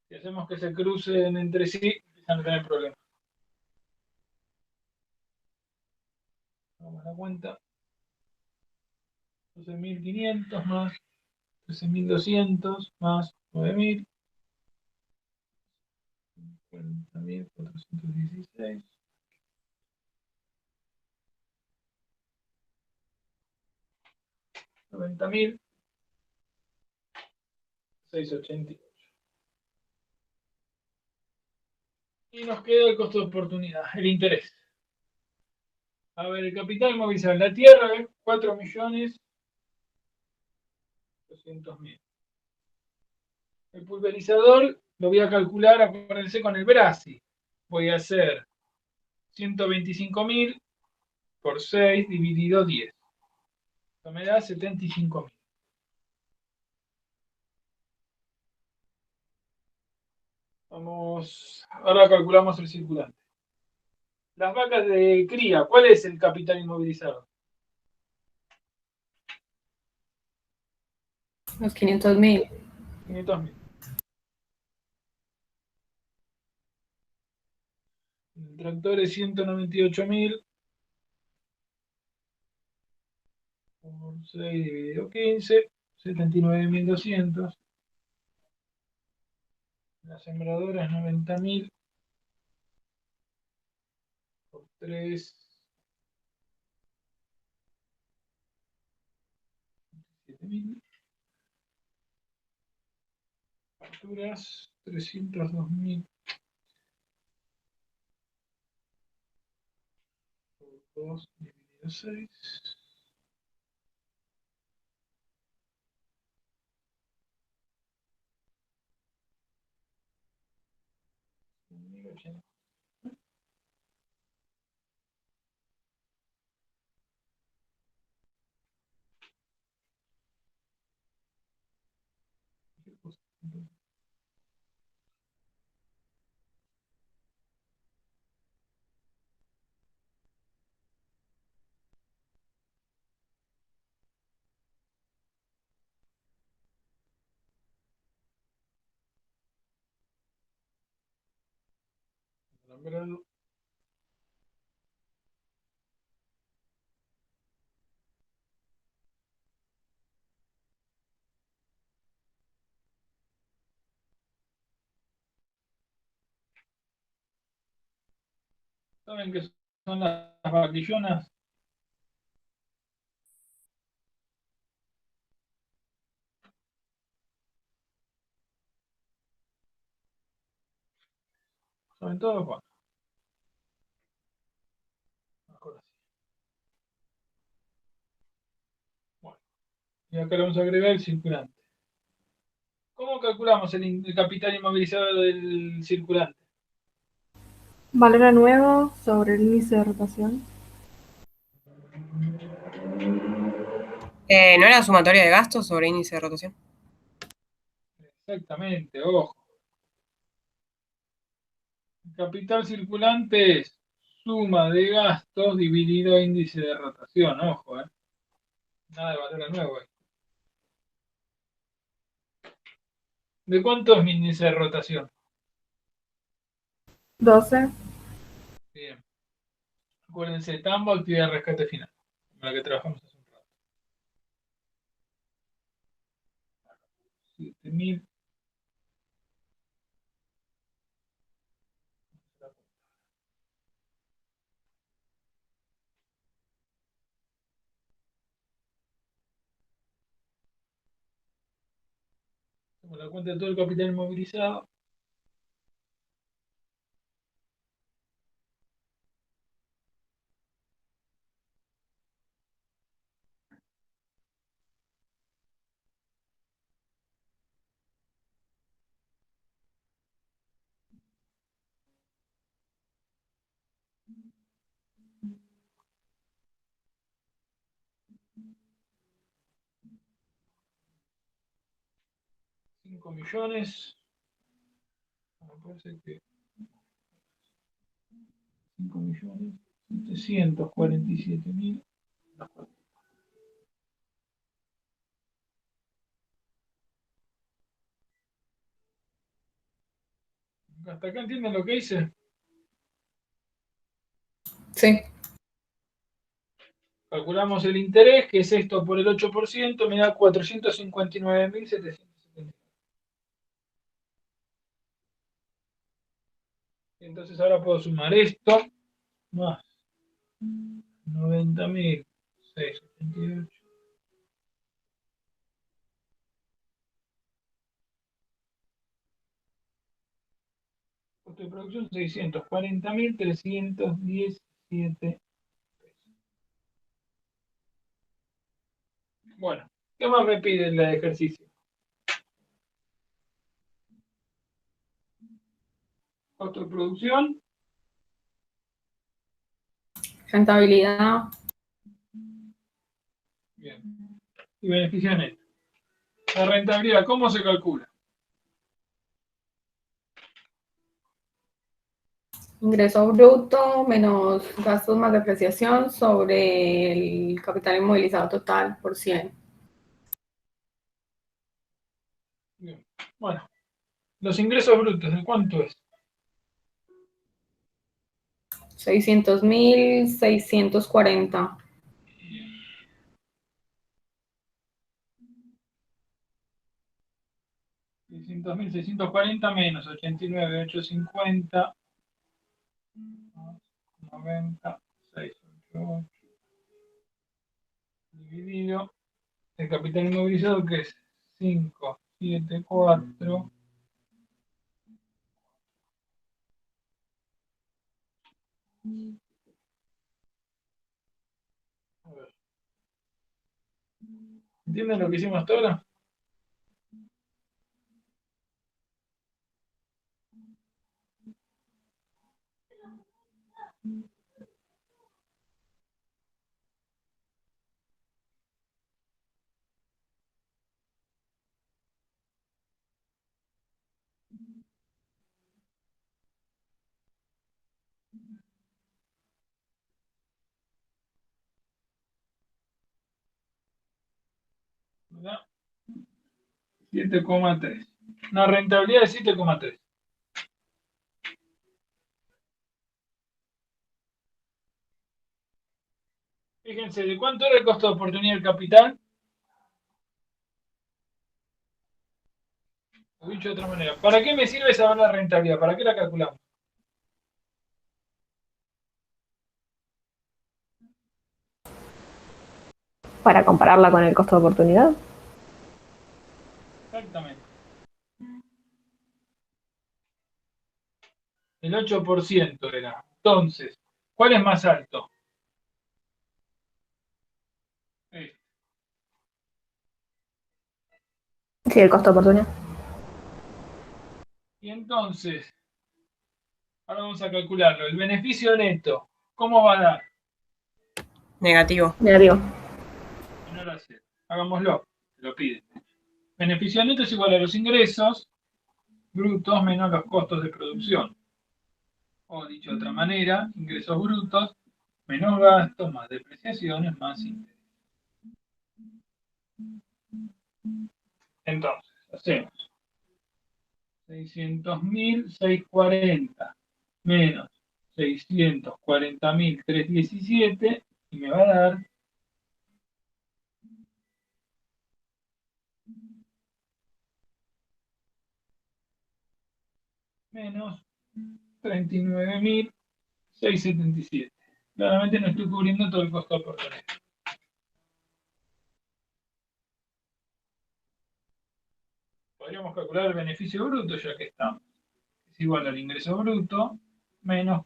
Si hacemos que se crucen entre sí, empiezan a tener problemas. Vamos a la cuenta. 12.500 más 13.200 más 9.000. 40.416. $90.688. Y nos queda el costo de oportunidad, el interés. A ver, el capital inmovilizable. La tierra es 4.200.000. El pulverizador lo voy a calcular, acuérdense, con el Brasi. Voy a hacer 125.000 por 6 dividido 10. Esto me da 75.000. Vamos, ahora calculamos el circulante. Las vacas de cría, ¿cuál es el capital inmovilizado? Los 500.000. 500.000. El tractor es 198.000 por 6 dividido 15, 79.200. La sembradora es 90.000 por 3, 7.000. Facturas, 302.000 por 2 dividido 6. Alambrado. ¿Saben qué son las vaquillonas? ¿Saben todo? Bueno, mejor así. Bueno, y acá le vamos a agregar el circulante. ¿Cómo calculamos el capital inmovilizado del circulante? Valor a nuevo sobre el índice de rotación. ¿No era sumatoria de gastos sobre índice de rotación? Exactamente, ojo. El capital circulante es suma de gastos dividido índice de rotación, ojo, Nada de valor a nuevo. ¿De cuánto es mi índice de rotación? 12. Bien. Acuérdense, tambo, actividad de rescate final, con la que trabajamos hace un rato. 7.000. Hacemos la cuenta de todo el capital inmovilizado. $5.000.000. Me parece que 5.747.000. ¿Hasta acá entienden lo que hice? Sí. Calculamos el interés, que es esto por el 8%, me da 459.770. Entonces ahora puedo sumar esto más 90.678. Costo de producción 640.317. Bueno, ¿qué más me pide el ejercicio? Costo de producción. Rentabilidad. Bien. Y beneficio neto. La rentabilidad, ¿cómo se calcula? Ingreso bruto menos gastos más depreciación sobre el capital inmovilizado total por 100. Bien. Bueno, los ingresos brutos, ¿de cuánto es? 600.640. 600.640 menos 89.850 90.688 dividido el capital inmovilizado, que es 574. A ver. ¿Entienden lo que hicimos hasta ahora? ¿verdad? 7,3. Una rentabilidad de 7,3. Fíjense, ¿de cuánto era el costo de oportunidad del capital? O dicho de otra manera, ¿para qué me sirve saber la rentabilidad? ¿Para qué la calculamos? Para compararla con el costo de oportunidad. Exactamente. El 8% era. Entonces, ¿cuál es más alto? Este. Sí, el costo de oportunidad. Y entonces, ahora vamos a calcularlo. El beneficio neto, ¿cómo va a dar? Negativo. Negativo. Menor a cero. Hagámoslo, lo piden. Beneficio neto es igual a los ingresos brutos menos los costos de producción. O dicho de otra manera, ingresos brutos menos gastos, más depreciaciones, más intereses. Entonces, hacemos 600.000, 640 menos 640.000, 317 y me va a dar menos 39.677. Claramente no estoy cubriendo todo el costo de oportunidad. Podríamos calcular el beneficio bruto ya que estamos. Es igual al ingreso bruto menos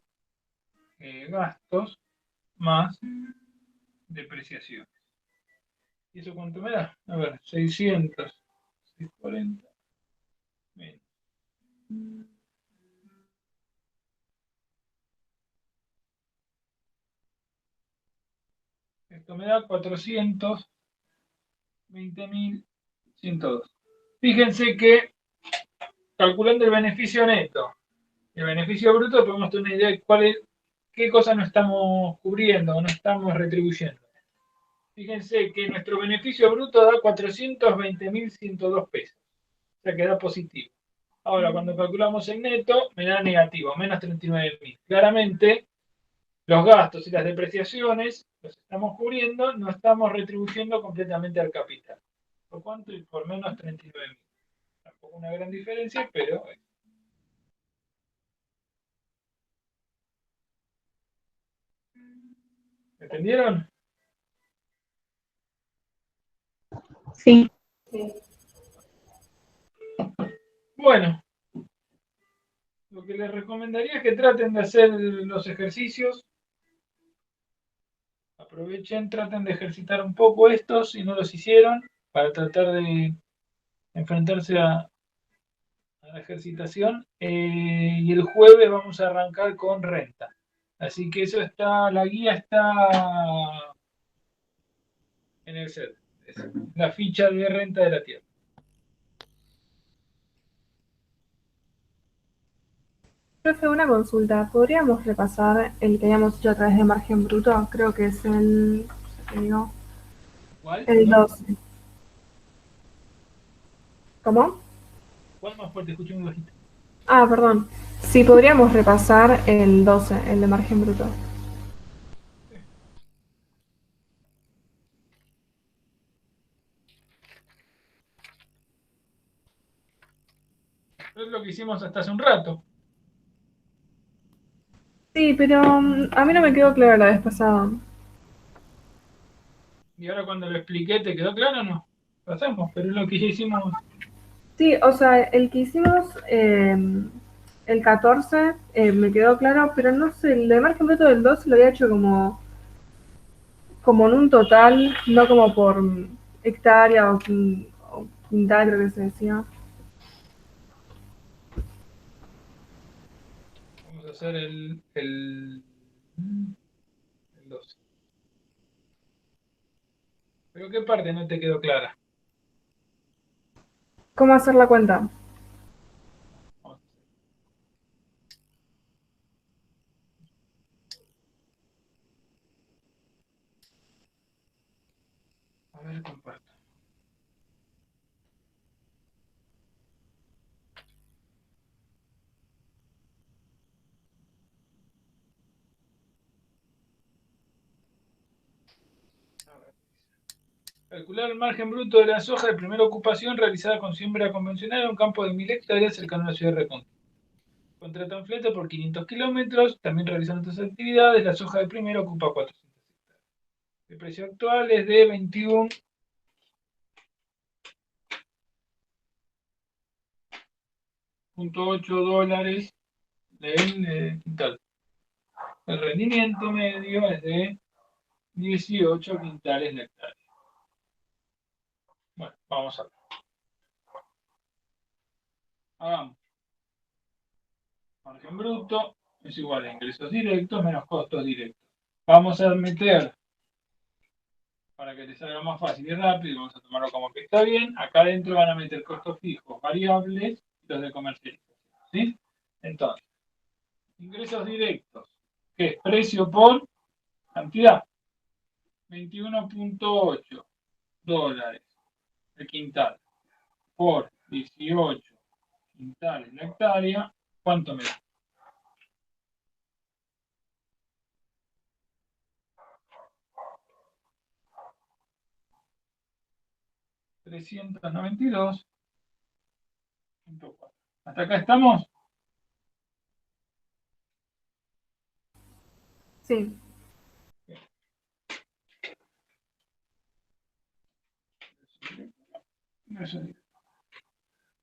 gastos más depreciación. ¿Y eso cuánto me da? A ver, 600, 640 menos. Esto me da 420.102. Fíjense que calculando el beneficio neto y el beneficio bruto podemos tener una idea de qué cosas no estamos cubriendo o no estamos retribuyendo. Fíjense que nuestro beneficio bruto da 420.102 pesos, o sea que da positivo. Ahora, cuando calculamos el neto, me da negativo, menos 39.000. Claramente, los gastos y las depreciaciones los estamos cubriendo, no estamos retribuyendo completamente al capital. ¿Por cuánto? Y por menos 39.000. Tampoco una gran diferencia, pero... ¿Entendieron? Sí. Sí. Bueno, lo que les recomendaría es que traten de hacer los ejercicios. Aprovechen, traten de ejercitar un poco estos si no los hicieron, para tratar de enfrentarse a la ejercitación. Y el jueves vamos a arrancar con renta. Así que eso está, la guía está en el set. Es la ficha de renta de la tierra. Profe, una consulta. ¿Podríamos repasar el que habíamos hecho a través de margen bruto? Creo que es digo, ¿Cuál? el Perdón. 12. ¿Cómo? ¿Cuál más fuerte? Escuché muy bajito. Ah, perdón. Sí, podríamos repasar el 12, el de margen bruto. Es lo que hicimos hasta hace un rato. Sí, pero a mí no me quedó claro la vez pasada. Y ahora cuando lo expliqué, ¿te quedó claro o no? Lo hacemos, pero es lo que ya hicimos. Sí, o sea, el que hicimos, el 14, me quedó claro, pero no sé, el de margen bruto del 12 lo había hecho como en un total, no como por hectárea o quintal, creo que se decía. Vamos a hacer el 12. ¿Pero qué parte no te quedó clara? ¿Cómo hacer la cuenta? Vamos a ver, comparto. Calcular el margen bruto de la soja de primera ocupación realizada con siembra convencional en un campo de 1000 hectáreas cercano a la ciudad de Recón. Contratan flete por 500 kilómetros, también realizando otras actividades. La soja de primera ocupa 400 hectáreas. El precio actual es de 21.8 dólares del quintal. El rendimiento medio es de 18 quintales la hectárea. Bueno, vamos a ver. Hagamos. Margen bruto es igual a ingresos directos menos costos directos. Vamos a meter, para que te salga más fácil y rápido, vamos a tomarlo como que está bien. Acá adentro van a meter costos fijos, variables y los de comercialización. ¿Sí? Entonces, ingresos directos, que es precio por cantidad. 21.8 dólares el quintal por 18 quintales la hectárea. ¿Cuánto me da? 392.4. ¿Hasta acá estamos? Sí.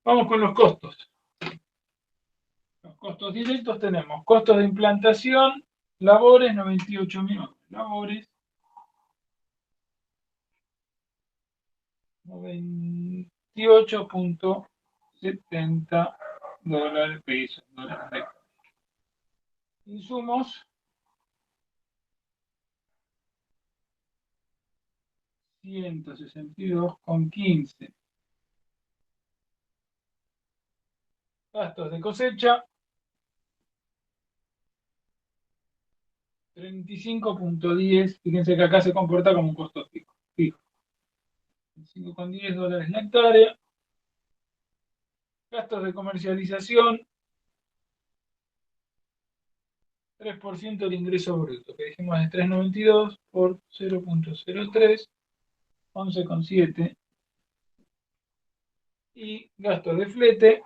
Vamos con los costos. Los costos directos tenemos costos de implantación, labores, 98.000. Labores, 98.70 dólares, pesos, dólares. Insumos, 162.15. Gastos de cosecha, 35.10. Fíjense que acá se comporta como un costo fijo. 35.10 dólares la hectárea. Gastos de comercialización, 3% del ingreso bruto, que dijimos de 3.92 por 0.03, 11.7. Y gastos de flete,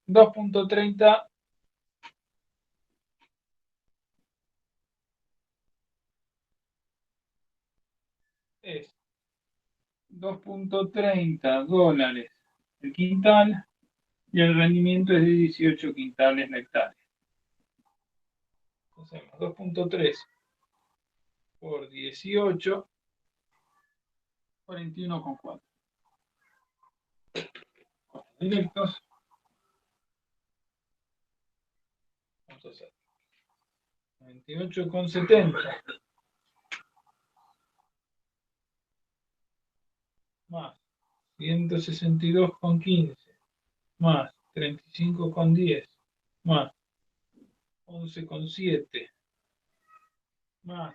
2.30 es 2.30 dólares el quintal y el rendimiento es de 18 quintales la hectárea. Hacemos 2.3 por 18, 41.4. Costos directos. Vamos a hacer 28.70 más 162.15 más 35.10 más 11.7 más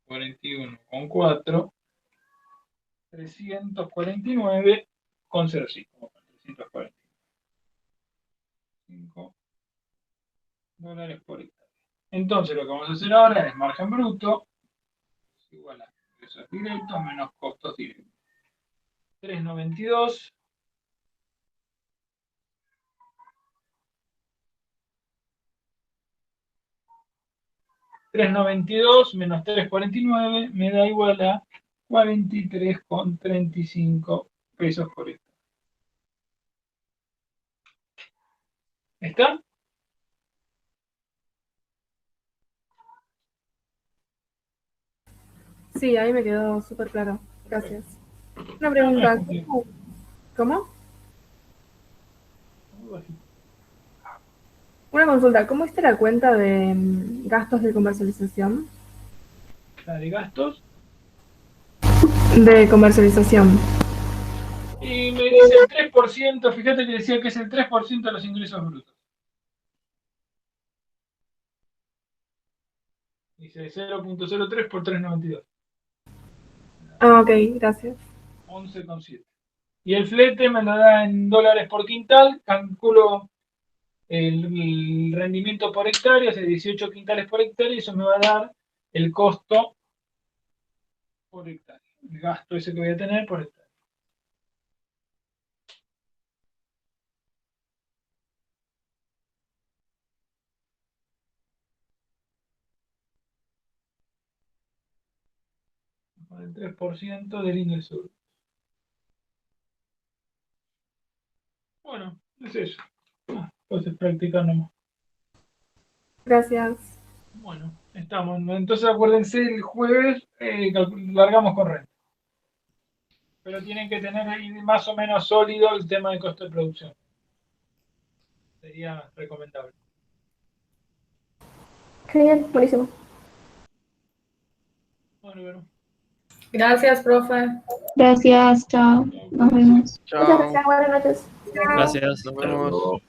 41.4, 349.05. 345 dólares por hectárea. Entonces lo que vamos a hacer ahora es margen bruto es igual a ingresos directos menos costos directos. 392 392 menos 349 me da igual a 43.35 pesos por hectárea. ¿Está? Sí, ahí me quedó súper claro. Gracias. Una pregunta. ¿Cómo? Una consulta. ¿Cómo está la cuenta de gastos de comercialización? La de gastos. De comercialización. Y me dice el 3%, fíjate que decía que es el 3% de los ingresos brutos. Dice 0.03 por 3.92. Ah, ok, gracias. 11.7. Y el flete me lo da en dólares por quintal, calculo el rendimiento por hectárea, es de 18 quintales por hectárea, y eso me va a dar el costo por hectárea. el gasto ese que voy a tener por estar. Con el 3% del ingreso bruto. Bueno, es eso. Entonces practicar nomás. Gracias. Bueno, estamos. Entonces acuérdense, el jueves largamos con renta. Pero tienen que tener ahí más o menos sólido el tema del costo de producción. Sería recomendable. Genial, buenísimo. Bueno. Gracias, profe. Gracias, chao. Nos vemos. Muchas gracias, buenas noches. Gracias. Nos vemos.